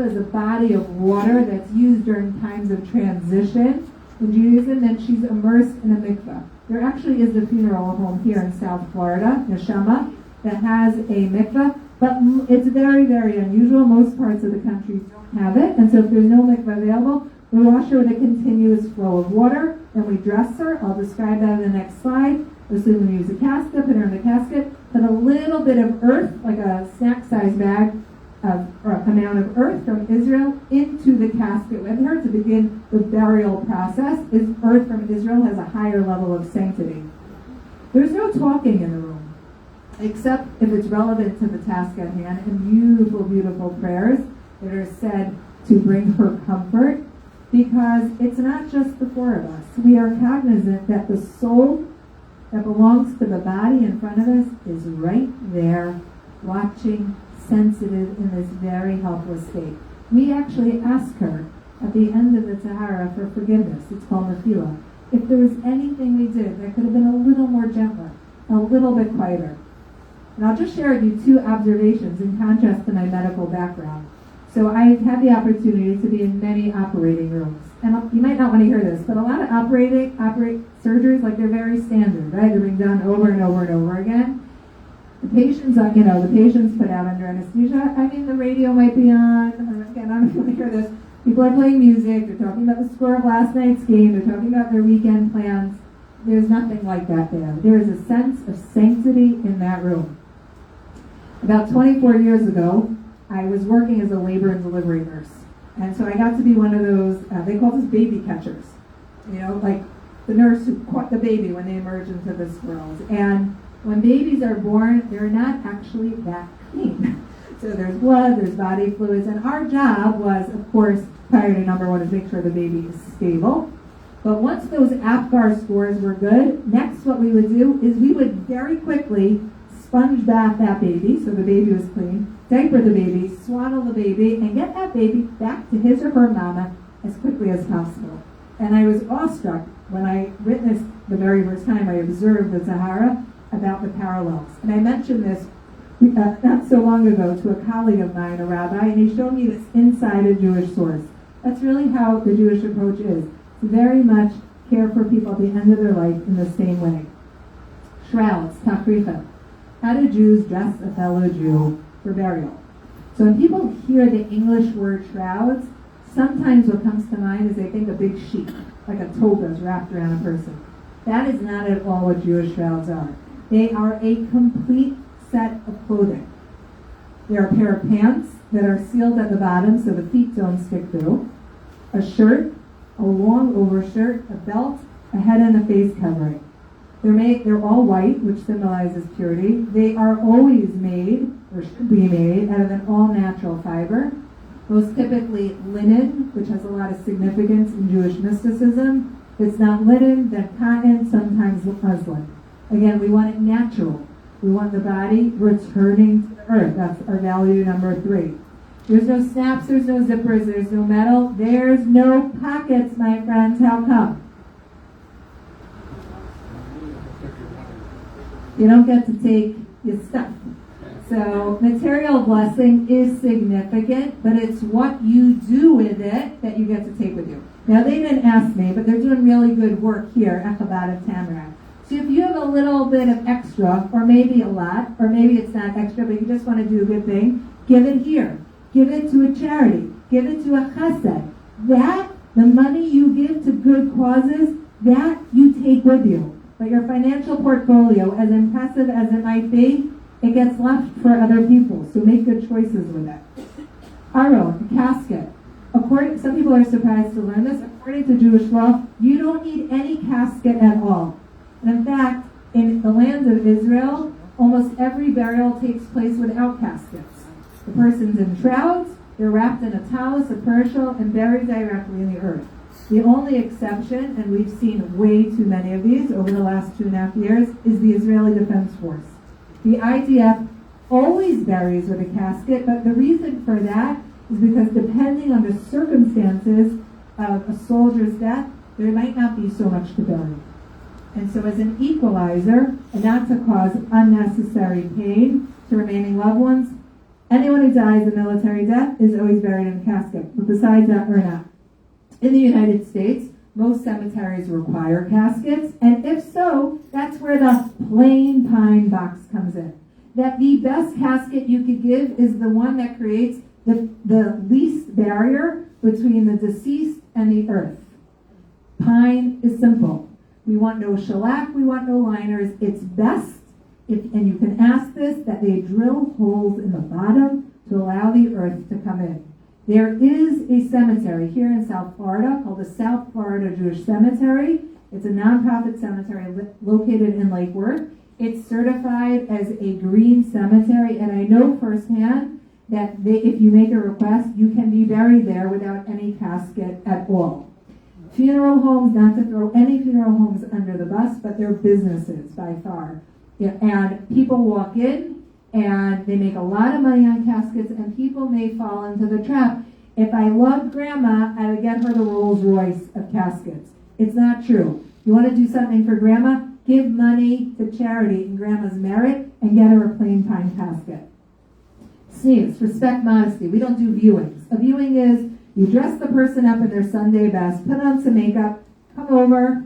is a body of water that's used during times of transition in Judaism, then she's immersed in a mikvah. There actually is a funeral home here in South Florida, Neshama, that has a mikvah, but it's very, very unusual. Most parts of the country don't have it, and so if there's no mikvah available, we wash her with a continuous flow of water, then we dress her. I'll describe that in the next slide. Assume we use a casket, put her in the casket, put a little bit of earth, like a snack-sized bag, or amount of earth from Israel into the casket with her to begin the burial process. Earth from Israel has a higher level of sanctity. There's no talking in the room, except if it's relevant to the task at hand, and beautiful, beautiful prayers that are said to bring her comfort, because it's not just the four of us. We are cognizant that the soul that belongs to the body in front of us is right there, watching, sensitive in this very helpless state. We actually ask her at the end of the Tahara for forgiveness. It's called Mechila. If there was anything we did that could have been a little more gentler, a little bit quieter. And I'll just share with you two observations in contrast to my medical background. So I've had the opportunity to be in many operating rooms. And you might not want to hear this, but a lot of surgeries, like they're very standard, right? They're being done over and over and over again. The patients, the patients put out under anesthesia. I mean, the radio might be on. Again, I don't want to hear this. People are playing music. They're talking about the score of last night's game. They're talking about their weekend plans. There's nothing like that there. There is a sense of sanctity in that room. About 24 years ago, I was working as a labor and delivery nurse. And so I got to be one of those, they call this baby catchers. Like the nurse who caught the baby when they emerge into this world. And when babies are born, they're not actually that clean. So there's blood, there's body fluids, and our job was, of course, priority number one is make sure the baby is stable. But once those APGAR scores were good, next what we would do is we would very quickly sponge bath that baby so the baby was clean, diaper the baby, swaddle the baby, and get that baby back to his or her mama as quickly as possible. And I was awestruck when I witnessed the very first time I observed the Sahara about the parallels. And I mentioned this not so long ago to a colleague of mine, a rabbi, and he showed me this inside a Jewish source. That's really how the Jewish approach is. To very much care for people at the end of their life in the same way. Shrouds, tachricha. How do Jews dress a fellow Jew for burial? So when people hear the English word shrouds, sometimes what comes to mind is they think a big sheet, like a toga is wrapped around a person. That is not at all what Jewish shrouds are. They are a complete set of clothing. They're a pair of pants that are sealed at the bottom so the feet don't stick through, a shirt, a long overshirt, a belt, a head and a face covering. They're all white, which symbolizes purity. They are always made, or should be made, out of an all-natural fiber. Most typically linen, which has a lot of significance in Jewish mysticism. If it's not linen, then cotton, sometimes muslin. Again, we want it natural. We want the body returning to the earth. That's our value number 3. There's no snaps, there's no zippers, there's no metal, there's no pockets, my friends. How come? You don't get to take your stuff. So material blessing is significant, but it's what you do with it that you get to take with you. Now, they didn't ask me, but they're doing really good work here at Chabad of Tamarack. So if you have a little bit of extra, or maybe a lot, or maybe it's not extra, but you just want to do a good thing, give it here. Give it to a charity. Give it to a chesed. That, the money you give to good causes, that you take with you. But your financial portfolio, as impressive as it might be, it gets left for other people. So make good choices with it. Aron, casket. Some people are surprised to learn this. According to Jewish law, you don't need any casket at all. And in fact, in the land of Israel, almost every burial takes place without caskets. The person's in shrouds, they're wrapped in a talus, a perishal, and buried directly in the earth. The only exception, and we've seen way too many of these over the last 2.5 years, is the Israeli Defense Force. The IDF always buries with a casket, but the reason for that is because depending on the circumstances of a soldier's death, there might not be so much to bury. And so as an equalizer, and not to cause unnecessary pain to remaining loved ones, anyone who dies a military death is always buried in a casket. But besides that, we're not. In the United States, most cemeteries require caskets, and if so, that's where the plain pine box comes in. That the best casket you could give is the one that creates the least barrier between the deceased and the earth. Pine is simple. We want no shellac, we want no liners. It's best, and you can ask this, that they drill holes in the bottom to allow the earth to come in. There is a cemetery here in South Florida called the South Florida Jewish Cemetery. It's a nonprofit cemetery located in Lake Worth. It's certified as a green cemetery, and I know firsthand that if you make a request, you can be buried there without any casket at all. Funeral homes, not to throw any funeral homes under the bus, but they're businesses by far. Yeah, and people walk in and they make a lot of money on caskets, and people may fall into the trap. If I loved grandma, I would get her the Rolls Royce of caskets. It's not true. You want to do something for grandma? Give money to charity in grandma's merit and get her a plain pine casket. Sneeze, respect modesty. We don't do viewings. A viewing is you dress the person up in their Sunday best, put on some makeup, come over,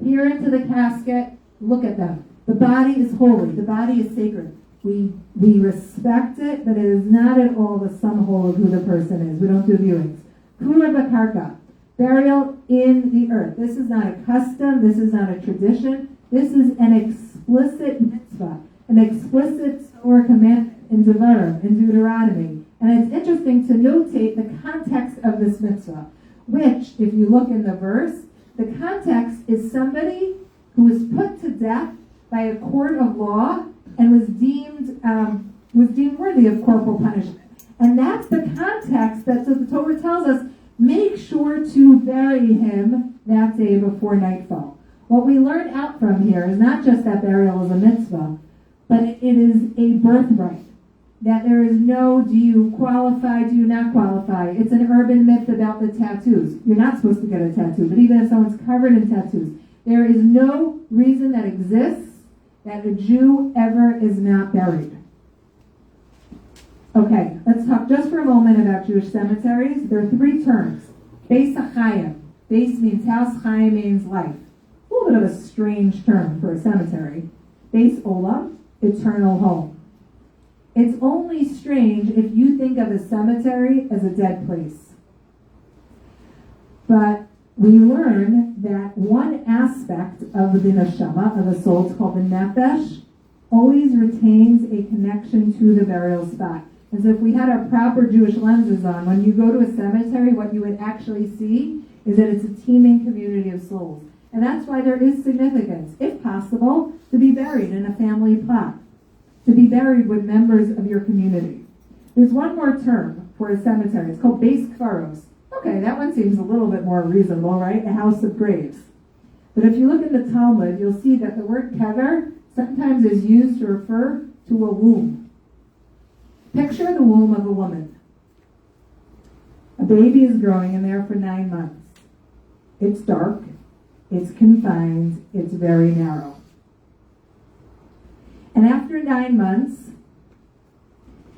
peer into the casket, look at them. The body is holy. The body is sacred. We respect it, but it is not at all the sum whole of who the person is. We don't do viewings. Kura bakarka, burial in the earth. This is not a custom. This is not a tradition. This is an explicit mitzvah, an explicit Torah commandment in Devarim, in Deuteronomy. And it's interesting to notate the context of this mitzvah, which, if you look in the verse, the context is somebody who was put to death by a court of law and was deemed worthy of corporal punishment. And that's the context that so the Torah tells us, make sure to bury him that day before nightfall. What we learn out from here is not just that burial is a mitzvah, but it is a birthright. That there is no, do you qualify, do you not qualify? It's an urban myth about the tattoos. You're not supposed to get a tattoo, but even if someone's covered in tattoos, there is no reason that exists that a Jew ever is not buried. Okay, let's talk just for a moment about Jewish cemeteries. There are three terms. Beis HaChayim. Beis means house, Chayim means life. A little bit of a strange term for a cemetery. Beis Olam, eternal home. It's only strange if you think of a cemetery as a dead place. But we learn that one aspect of the neshama, of the soul, it's called the nefesh, always retains a connection to the burial spot. And so if we had our proper Jewish lenses on, when you go to a cemetery, what you would actually see is that it's a teeming community of souls. And that's why there is significance, if possible, to be buried in a family plot, to be buried with members of your community. There's one more term for a cemetery. It's called Beis Kfaros. Okay, that one seems a little bit more reasonable, right? A house of graves. But if you look in the Talmud, you'll see that the word kever sometimes is used to refer to a womb. Picture the womb of a woman. A baby is growing in there for 9 months. It's dark, it's confined, it's very narrow. And after 9 months,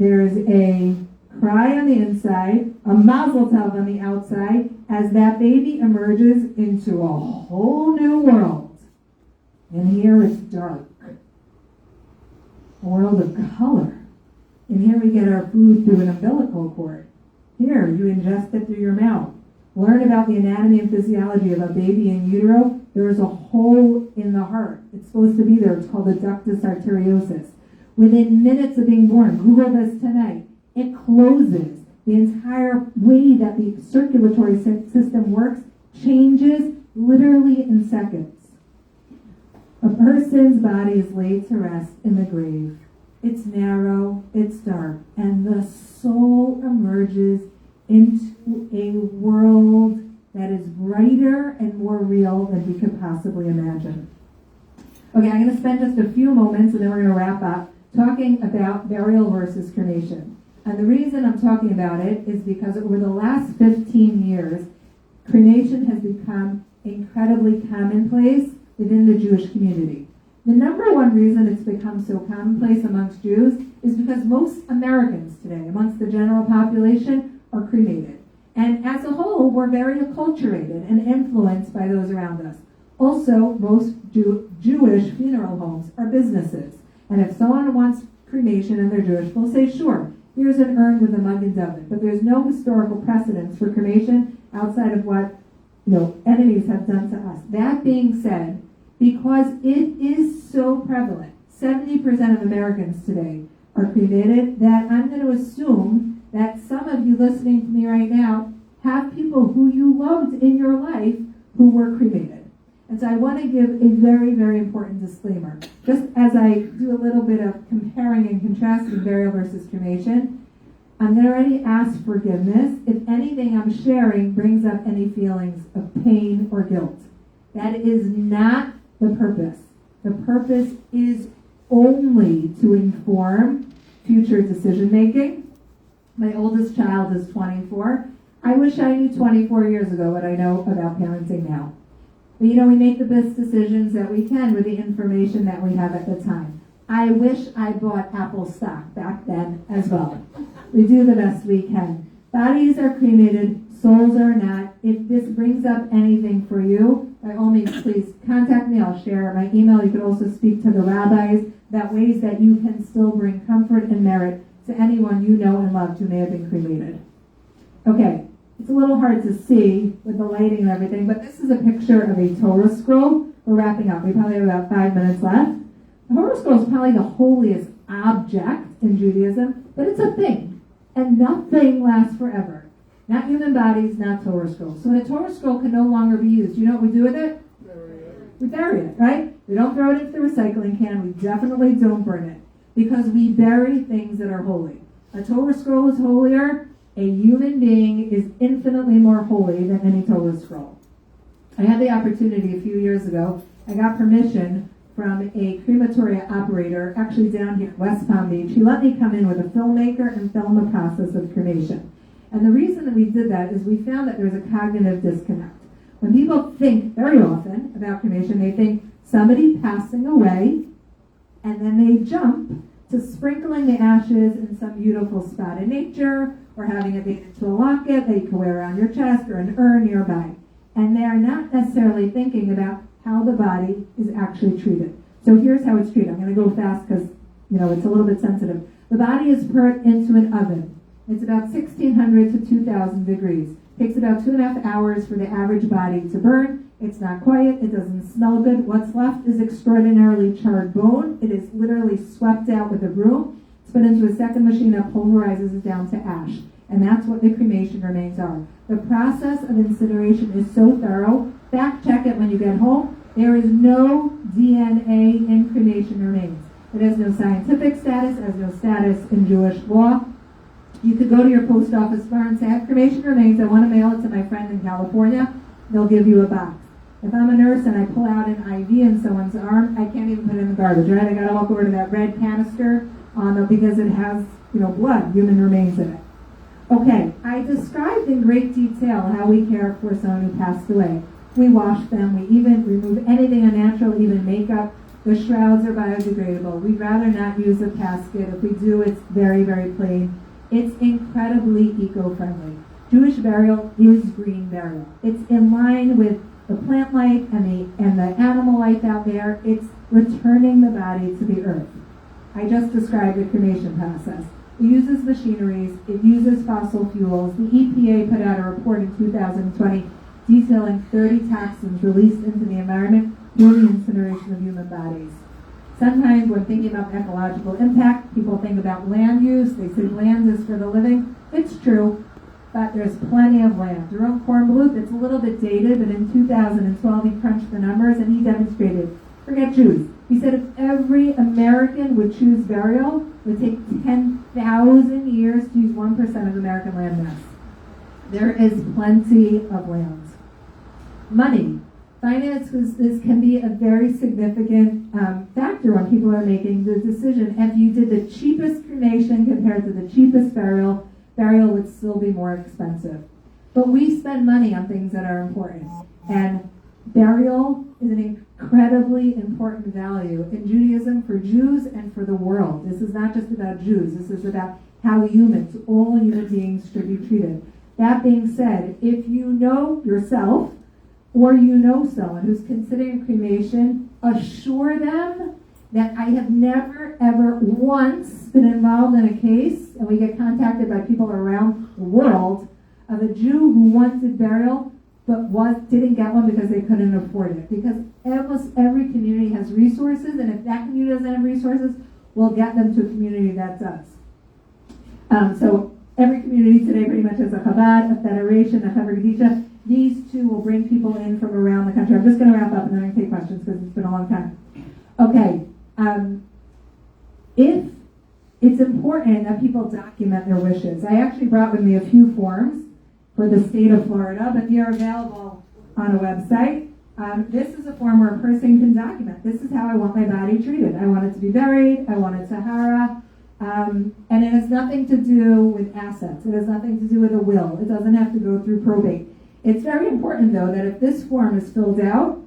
there's a cry on the inside, a mazel tov on the outside, as that baby emerges into a whole new world. And here it's dark. A world of color. And here we get our food through an umbilical cord. Here, you ingest it through your mouth. Learn about the anatomy and physiology of a baby in utero. There is a hole in the heart. It's supposed to be there. It's called a ductus arteriosus. Within minutes of being born, Google this tonight, it closes. The entire way that the circulatory system works changes literally in seconds. A person's body is laid to rest in the grave. It's narrow, it's dark, and the soul emerges into a world that is brighter and more real than we could possibly imagine. Okay, I'm going to spend just a few moments, and then we're going to wrap up, talking about burial versus cremation. And the reason I'm talking about it is because over the last 15 years, cremation has become incredibly commonplace within the Jewish community. The number one reason it's become so commonplace amongst Jews is because most Americans today, amongst the general population, are cremated. And as a whole, we're very acculturated and influenced by those around us. Also, most Jewish funeral homes are businesses. And if someone wants cremation and they're Jewish, they'll say, sure, here's an urn with a Magen David. But there's no historical precedence for cremation outside of what enemies have done to us. That being said, because it is so prevalent, 70% of Americans today are cremated, that I'm going to assume that some of you listening to me right now have people who you loved in your life who were cremated. And so I want to give a very, very important disclaimer. Just as I do a little bit of comparing and contrasting burial versus cremation, I'm going to already ask forgiveness if anything I'm sharing brings up any feelings of pain or guilt. That is not the purpose. The purpose is only to inform future decision making. My oldest child is 24. I wish I knew 24 years ago what I know about parenting now. But we make the best decisions that we can with the information that we have at the time. I wish I bought Apple stock back then as well. We do the best we can. Bodies are cremated, souls are not. If this brings up anything for you, by all means, please contact me. I'll share my email. You can also speak to the rabbis about ways that you can still bring comfort and merit to anyone you know and loved who may have been cremated. Okay, it's a little hard to see with the lighting and everything, but this is a picture of a Torah scroll. We're wrapping up. We probably have about 5 minutes left. The Torah scroll is probably the holiest object in Judaism, but it's a thing, and nothing lasts forever. Not human bodies, not Torah scrolls. So when a Torah scroll can no longer be used, you know what we do with it? We bury it, right? We don't throw it into the recycling can. We definitely don't burn it, because we bury things that are holy. A Torah scroll is holier. A human being is infinitely more holy than any Torah scroll. I had the opportunity a few years ago. I got permission from a crematoria operator, actually down here in West Palm Beach. He let me come in with a filmmaker and film the process of cremation. And the reason that we did that is we found that there's a cognitive disconnect. When people think very often about cremation, they think somebody passing away, and then they jump to sprinkling the ashes in some beautiful spot in nature, or having it made into a locket that you can wear around your chest, or an urn nearby. And they're not necessarily thinking about how the body is actually treated. So here's how it's treated. I'm going to go fast because, it's a little bit sensitive. The body is put into an oven. It's about 1,600 to 2,000 degrees. Takes about 2.5 hours for the average body to burn. It's not quiet. It doesn't smell good. What's left is extraordinarily charred bone. It is literally swept out with a broom. It's put into a second machine that pulverizes it down to ash. And that's what the cremation remains are. The process of incineration is so thorough. Fact check it when you get home. There is no DNA in cremation remains. It has no scientific status, it has no status in Jewish law. You could go to your post office bar and say, I have cremation remains, I want to mail it to my friend in California. They'll give you a box. If I'm a nurse and I pull out an IV in someone's arm, I can't even put it in the garbage, right? I got to walk over to that red canister because it has, blood, human remains in it. Okay, I described in great detail how we care for someone who passed away. We wash them, we even remove anything unnatural, even makeup. The shrouds are biodegradable. We'd rather not use a casket. If we do, it's very, very plain. It's incredibly eco-friendly. Jewish burial is green burial. It's in line with the plant life and the animal life out there. It's returning the body to the earth. I just described the cremation process. It uses machineries. It uses fossil fuels. The EPA put out a report in 2020 detailing 30 toxins released into the environment through the incineration of human bodies. Sometimes when thinking about ecological impact, people think about land use. They say land is for the living. It's true, but there's plenty of land. Jerome Kornbluth, it's a little bit dated, but in 2012 he crunched the numbers and he demonstrated, forget Jews. He said if every American would choose burial, it would take 10,000 years to use 1% of American land mass. There is plenty of land. Money. Finances can be a very significant factor when people are making the decision. If you did the cheapest cremation compared to the cheapest burial would still be more expensive. But we spend money on things that are important. And burial is an incredibly important value in Judaism for Jews and for the world. This is not just about Jews. This is about how humans, all human beings, should be treated. That being said, if you know yourself or you know someone who's considering cremation, assure them that I have never, ever once been involved in a case, and we get contacted by people around the world, of a Jew who wanted burial but didn't get one because they couldn't afford it. Because almost every community has resources, and if that community doesn't have resources, we'll get them to a community that does. So every community today pretty much has a Chabad, a federation, a Chaver Gedisha. These two will bring people in from around the country. I'm just going to wrap up and then I'm going to take questions because it's been a long time. Okay. If it's important that people document their wishes. I actually brought with me a few forms for the state of Florida, but they are available on a website. This is a form where a person can document. This is how I want my body treated. I want it to be buried. I want it tahara. And it has nothing to do with assets. It has nothing to do with a will. It doesn't have to go through probate. It's very important, though, that if this form is filled out,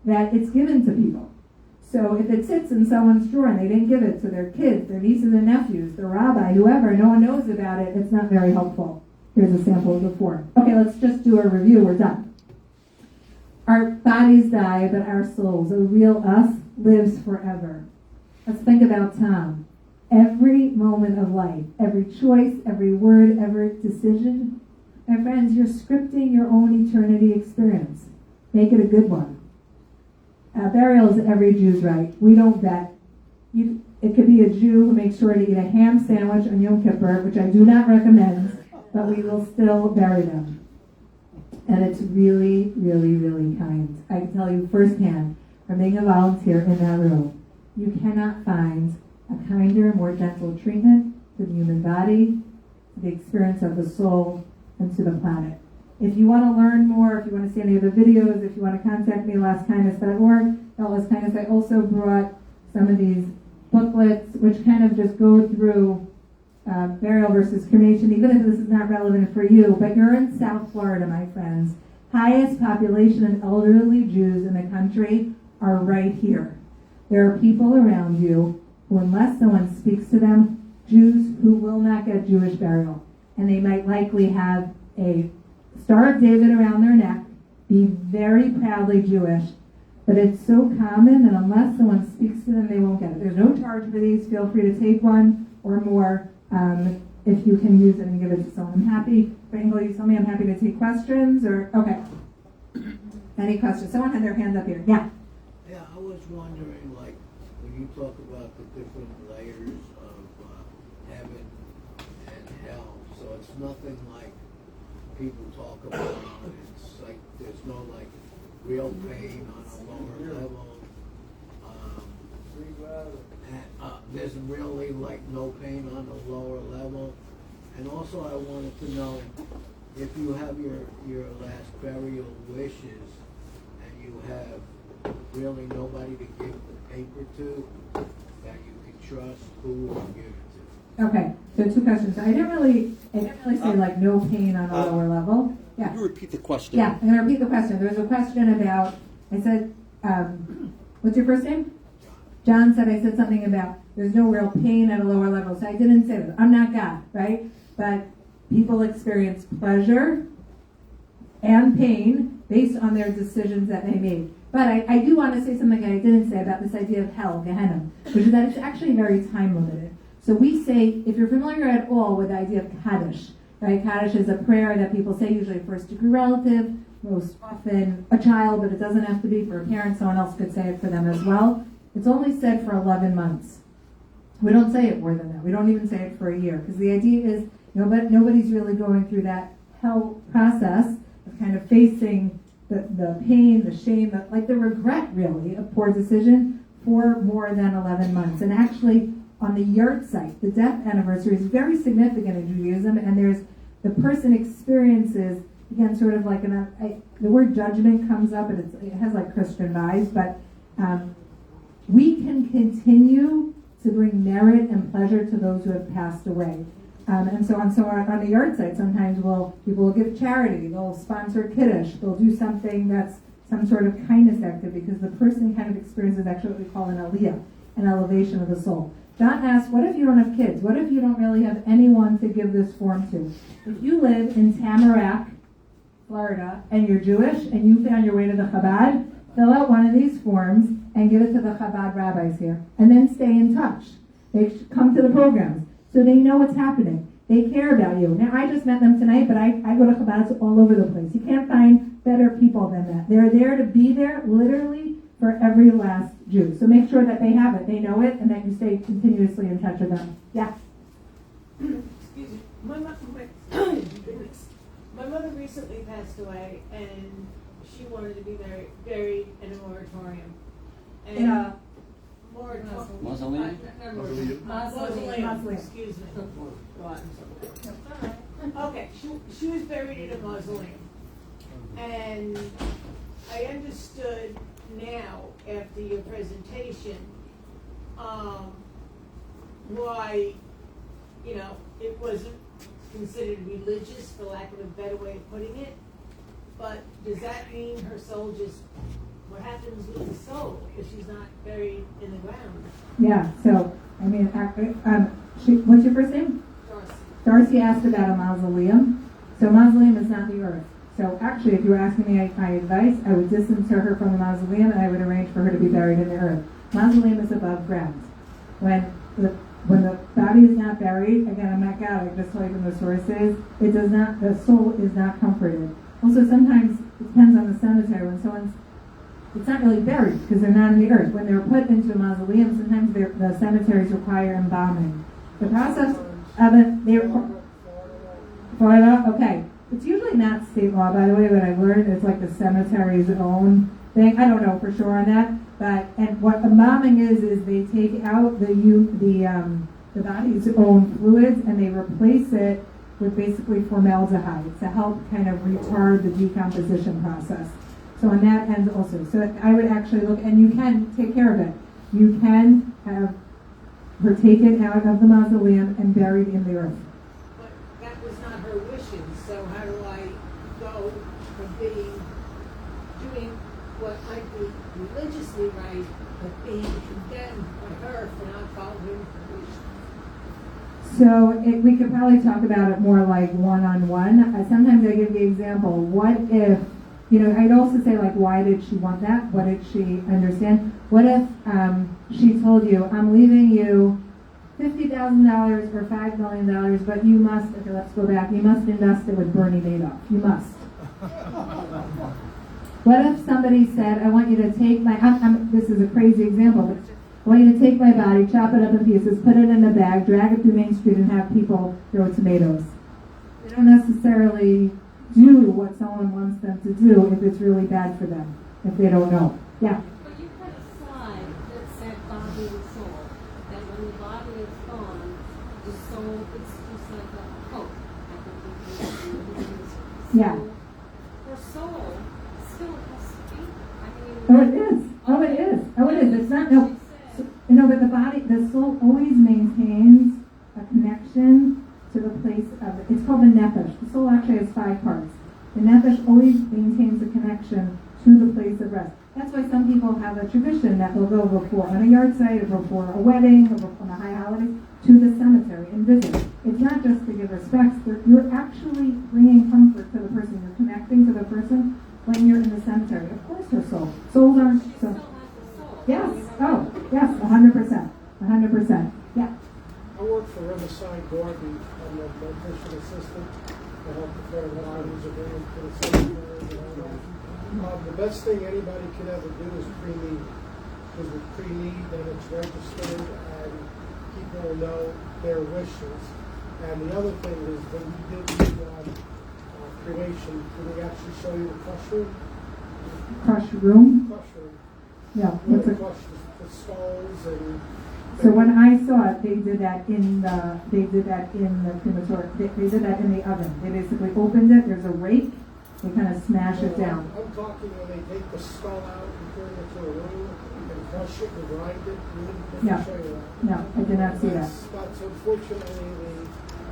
that it's given to people. So if it sits in someone's drawer and they didn't give it to their kids, their nieces and nephews, the rabbi, whoever, no one knows about it, it's not very helpful. Here's a sample of the form. Okay, let's just do a review. We're done. Our bodies die, but our souls, the real us, lives forever. Let's think about Tom. Every moment of life, every choice, every word, every decision, my friends, you're scripting your own eternity experience. Make it a good one. Burial is every Jew's right. We don't bet. It could be a Jew who makes sure to eat a ham sandwich on Yom Kippur, which I do not recommend, but we will still bury them. And it's really, really, really kind. I can tell you firsthand, from being a volunteer in that room, you cannot find a kinder, more gentle treatment to the human body, to the experience of the soul, and to the planet. If you want to learn more, if you want to see any of the videos, if you want to contact me, lastkindness.org. Last Kindness, I also brought some of these booklets, which kind of just go through burial versus cremation, even if this is not relevant for you. But you're in South Florida, my friends. Highest population of elderly Jews in the country are right here. There are people around you who, unless someone speaks to them, Jews who will not get Jewish burial. And they might likely have a Star of David around their neck, be very proudly Jewish, but it's so common that unless someone speaks to them, they won't get it. There's no charge for these. Feel free to take one or more if you can use it and give it to someone. I'm happy. Frankel, you tell me I'm happy to take questions or, okay. Any questions? Someone had their hand up here. Yeah. Yeah, I was wondering, like, when you talk about the different layers of heaven and hell, so it's nothing like people talk about. It's like there's no like real pain on a lower level. There's really like no pain on the lower level. And also I wanted to know if you have your last burial wishes and you have really nobody to give the paper to that you can trust, who would you give it to? Okay, so two questions. I didn't really say like no pain on a lower level. Yeah. Can you repeat the question? Yeah, I'm going to repeat the question. There was a question about, I said, what's your first name? John said, I said something about there's no real pain at a lower level. So I didn't say that. I'm not God, right? But people experience pleasure and pain based on their decisions that they made. But I do want to say something I didn't say about this idea of hell, Gehenna, which is that it's actually very time limited. So we say, if you're familiar at all with the idea of Kaddish, right? Kaddish is a prayer that people say, usually a first-degree relative, most often a child, but it doesn't have to be for a parent. Someone else could say it for them as well. It's only said for 11 months. We don't say it more than that. We don't even say it for a year, because the idea is nobody's really going through that hell process of kind of facing the pain, the shame, like the regret, really, of poor decision for more than 11 months. And actually, on the yurt site, the death anniversary is very significant in Judaism, and there's the person experiences, again, sort of like the word judgment comes up, and it has like Christian vibes, but we can continue to bring merit and pleasure to those who have passed away. And so on the yard site, sometimes people will give charity, they'll sponsor Kiddush, they'll do something that's some sort of kindness activity, because the person kind of experiences actually what we call an aliyah, an elevation of the soul. John asks, what if you don't have kids? What if you don't really have anyone to give this form to? If you live in Tamarack, Florida, and you're Jewish, and you found your way to the Chabad, fill out one of these forms and give it to the Chabad rabbis here. And then stay in touch. They come to the programs, so they know what's happening. They care about you. Now, I just met them tonight, but I go to Chabads all over the place. You can't find better people than that. They're there to be there, literally, for every last Jew. So make sure that they have it, they know it, and that you stay continuously in touch with them. Yeah? Excuse me. My mother recently passed away, and she wanted to be buried in a moratorium. And More talk- Mausoleum? Mausoleum, excuse me. Okay, she was buried in a mausoleum. And I understood now, after your presentation, why, it wasn't considered religious, for lack of a better way of putting it. But does that mean her soul just, what happens with the soul if she's not buried in the ground? Yeah, so, what's your first name? Darcy. Darcy asked about a mausoleum. So mausoleum is not the earth. So actually, if you were asking me my advice, I would disinter her from the mausoleum and I would arrange for her to be buried in the earth. Mausoleum is above ground. When the body is not buried, again, I'm not God, I just tell you from the sources, the soul is not comforted. Also, sometimes it depends on the cemetery. When it's not really buried because they're not in the earth. When they're put into a mausoleum, sometimes the cemeteries require embalming. The process of it, Florida, okay. It's usually not state law, by the way, but I've learned it's like the cemetery's own thing. I don't know for sure on that, and what embalming is they take out the body's own fluids and they replace it with basically formaldehyde to help kind of retard the decomposition process. So on that end also. So I would actually look, and you can take care of it. You can have her taken out of the mausoleum and buried in the earth. But that was not her wishes, so how do I go from doing what might be religiously right, but being condemned by her for not following her wishes? So we could probably talk about it more like one-on-one. Sometimes I give the example, what if, I'd also say like, why did she want that? What did she understand? What if she told you, I'm leaving you $50,000 or $5 million, but you must, okay, let's go back, you must invest it with Bernie Madoff. You must. What if somebody said, I want you to take this is a crazy example, but I want you to take my body, chop it up in pieces, put it in a bag, drag it through Main Street, and have people throw tomatoes. They don't necessarily do what someone wants them to do if it's really bad for them, if they don't know. Yeah? But you had a slide that said body and soul, that when the body is gone, the soul, it's just like a hope. I think Yeah. Her soul still has feet. Oh, it is. Oh, it is. Oh, it is. It's not, no. But the soul always maintains a connection to the place of it. It's called the nefesh. The soul actually has 5 parts. The nefesh always maintains a connection to the place of rest. That's why some people have a tradition that they'll go before on a yard site or before a wedding or on a high holiday to the cemetery and visit. It's not just to give respects. You're actually bringing comfort to the person. You're connecting to the person when you're in the cemetery. Of course, her soul. Souls aren't so. Yes. Oh, yes. 100%. 100%. Yeah. I work for Riverside Garden. I'm a mortician assistant to help prepare bodies of for the cemetery and all that. The best thing anybody can ever do is pre-need. Because with pre-need, then it's registered and people will know their wishes. And the other thing is when we did the cremation, did they actually show you the crush room? Crush room? Crush room. Yeah. Where they crush the skulls and. So when I saw it, they did that in the crematorium. They did that in the oven. They basically opened it. There's a rake. They kind of smash it down. I'm talking when they take the skull out and turn it to a room and crush it and grind it. No. Show you that. No, I did not see that. That's unfortunately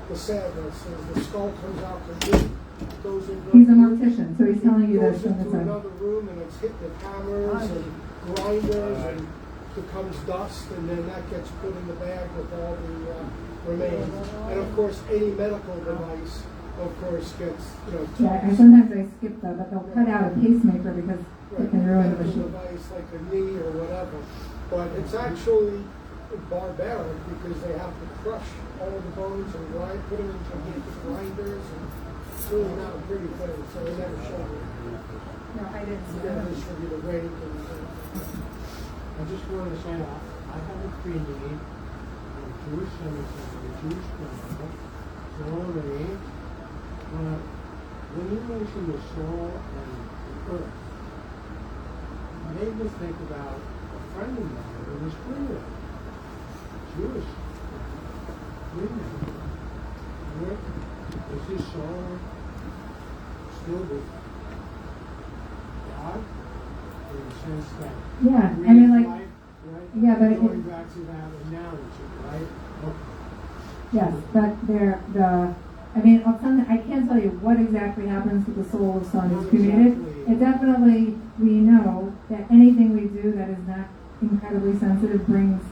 the sadness is the skull comes out complete, goes into. He's a mortician, so he's telling you goes this on the into side. another room and it's hit with hammers and grinders and becomes dust, and then that gets put in the bag with all the remains. And of course, any medical device, of course, gets Yeah, and sometimes I skip that, but they'll cut out a pacemaker because it can ruin the medical machine. device like a knee or whatever. But it's actually barbaric because they have to crush all the bones and put them into big grinders, and it's really not a pretty thing. So they never show you. No, I didn't see They that. never show you the rake and. I just wanted to say, I have a pre-need in a Jewish cemetery, a Jewish funeral. It's all arranged. But when you mention the soul and the earth, it made me think about a friend of mine who was cremated. Jewish. Cremated. Where is his soul still with God? In the sense that Yeah, I breathed mean, like, life, right? yeah, but going back to that analogy, right? Okay. yes, but I'll tell you, I can't tell you what exactly happens to the soul of someone who's cremated. It definitely, we know that anything we do that is not incredibly sensitive brings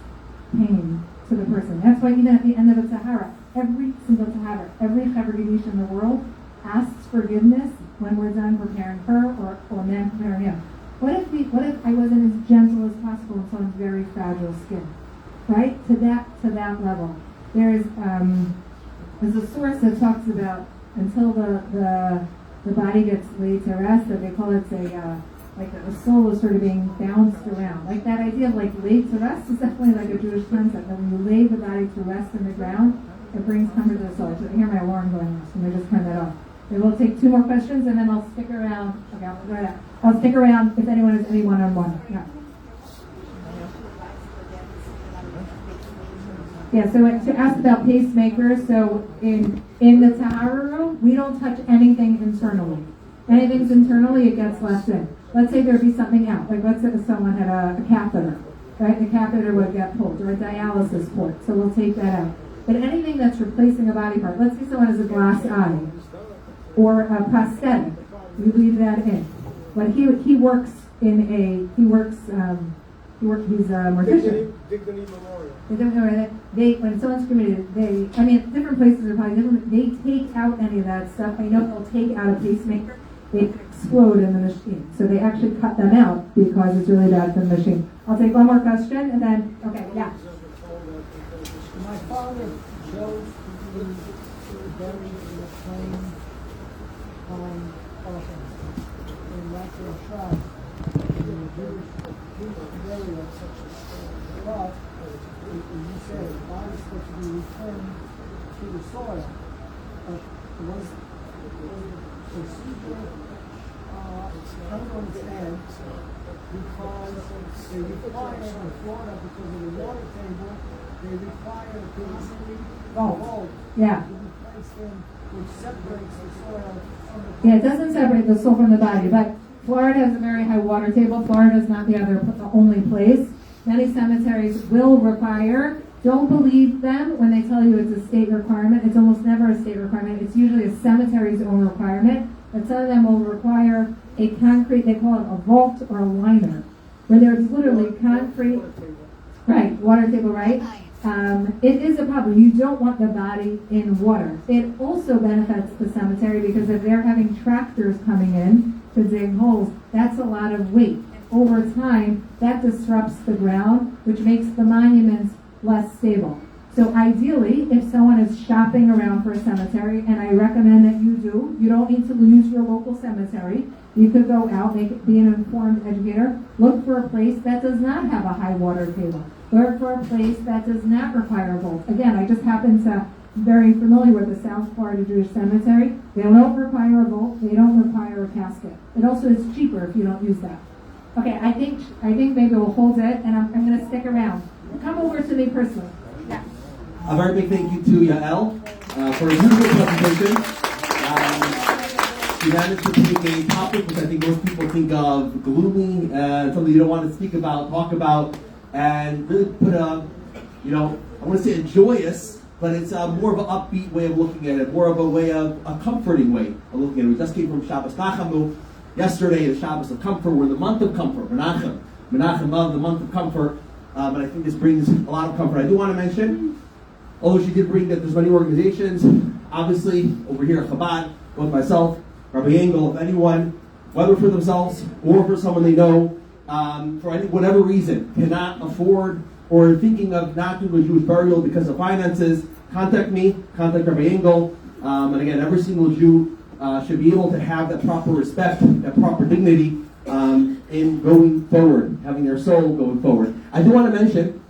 pain to the person. That's why even at the end of a tahara, every single tahara, every chaver gedish in the world asks forgiveness when we're done preparing her or man preparing him. What if I wasn't as gentle as possible in someone's very fragile skin? Right? To that level. There's a source that talks about until the body gets laid to rest, that they call it a soul is sort of being bounced around. Like that idea of like laid to rest is definitely like a Jewish concept. That when you lay the body to rest in the ground, it brings comfort to the soul. So I hear my alarm going off, so I'm gonna just turn that off. And we'll take 2 more questions and then I'll stick around. Okay, I'll go that. I'll stick around if anyone has any one-on-one. Yeah. Yeah, so to ask about pacemakers, so in the Tahara room, we don't touch anything internally. Anything's internally, it gets left in. Let's say there'd be something out, like let's say someone had a catheter, right? The catheter would get pulled, or a dialysis port, so we'll take that out. But anything that's replacing a body part, let's say someone has a glass eye, or a prosthetic, we leave that in. But he's a mortician. Dignity Memorial. They don't know that when someone's cremated, different places are probably different. They take out any of that stuff. I know they'll take out a pacemaker. They explode in the machine. So they actually cut them out because it's really bad for the machine. I'll take one more question and then, okay, yeah. My father chose to be buried in a plain coffin in Latin tribe. In the Jewish burial, such as but as you said, the body's supposed to be returned to the soil. But was the procedure turned on its head because they require in Florida, because of the water table, they require basically vault Yeah. to be placed in, which separates the soil from the Yeah, it doesn't separate the soul from the body, but Florida has a very high water table. Florida is not the only place. Many cemeteries will require, don't believe them when they tell you it's a state requirement. It's almost never a state requirement. It's usually a cemetery's own requirement. But some of them will require a concrete, they call it a vault or a liner, where there's literally concrete, right, water table, right? It is a problem. You don't want the body in water. It also benefits the cemetery because if they're having tractors coming in to dig holes, that's a lot of weight. Over time, that disrupts the ground, which makes the monuments less stable. So ideally, if someone is shopping around for a cemetery, and I recommend that you do, you don't need to lose your local cemetery. You could go out, be an informed educator, look for a place that does not have a high water table. Look for a place that does not require a vault. Again, I just happen to be very familiar with the South Florida Jewish Cemetery. They don't require a vault. They don't require a casket. It also is cheaper if you don't use that. Okay, I think maybe we'll hold it, and I'm going to stick around. Come over to me personally. Yeah. A very big thank you to Yael for a beautiful presentation. She managed to take a topic which I think most people think of gloomy and something you don't want to speak about, talk about, and really put I want to say a joyous, but it's more of an upbeat way of looking at it, more of a way of a comforting way of looking at it. We just came from Shabbos Nachamu. Yesterday, the Shabbos of Comfort. We're in the month of comfort. Menachem of the month of comfort. And I think this brings a lot of comfort. I do want to mention, although she did bring that there's many organizations, obviously, over here at Chabad, both myself, Rabbi Engel, if anyone, whether for themselves or for someone they know, for whatever reason, cannot afford or thinking of not doing a Jewish burial because of finances, contact me, contact Rabbi Engel. And again, every single Jew should be able to have that proper respect, that proper dignity in going forward, having their soul going forward. I do want to mention,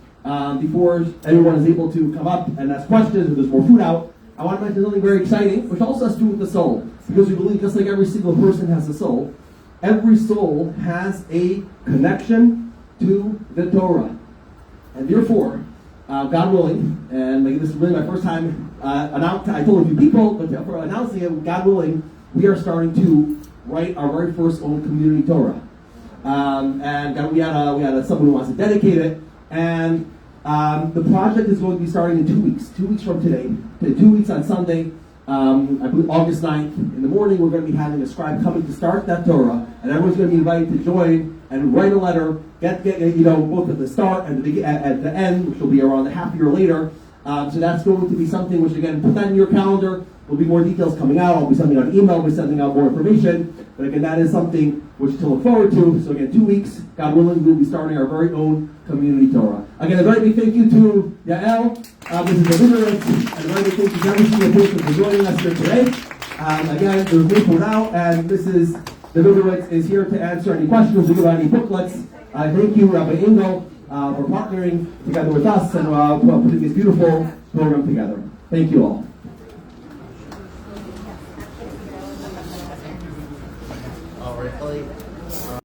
before everyone is able to come up and ask questions or there's more food out, I want to mention something very exciting, which also has to do with the soul. Because we believe just like every single person has a soul, every soul has a connection to the Torah. And therefore, God willing, and this is really my first time I told a few people, but for announcing it, God willing, we are starting to write our very first own community Torah. And we had someone who wants to dedicate it, and the project is going to be starting in 2 weeks. 2 weeks from today, 2 weeks on Sunday. I believe August 9th in the morning, we're going to be having a scribe coming to start that Torah, and everyone's going to be invited to join and write a letter. Get both at the start and at the end, which will be around a half year later. So that's going to be something which, again, put that in your calendar. There'll be more details coming out. I'll be sending out an email. I'll be sending out more information. But again, that is something which to look forward to. So again, 2 weeks, God willing, we'll be starting our very own community Torah. Again, a very big thank you to Yael. This is Davidowitz. And a very big thank you to every single person for joining us here today. Again, there's me for now, and this is Davidowitz is here to answer any questions or give out any booklets. Thank you, Rabbi Engel, for partnering together with us and putting this beautiful program together. Thank you all. Oh, really?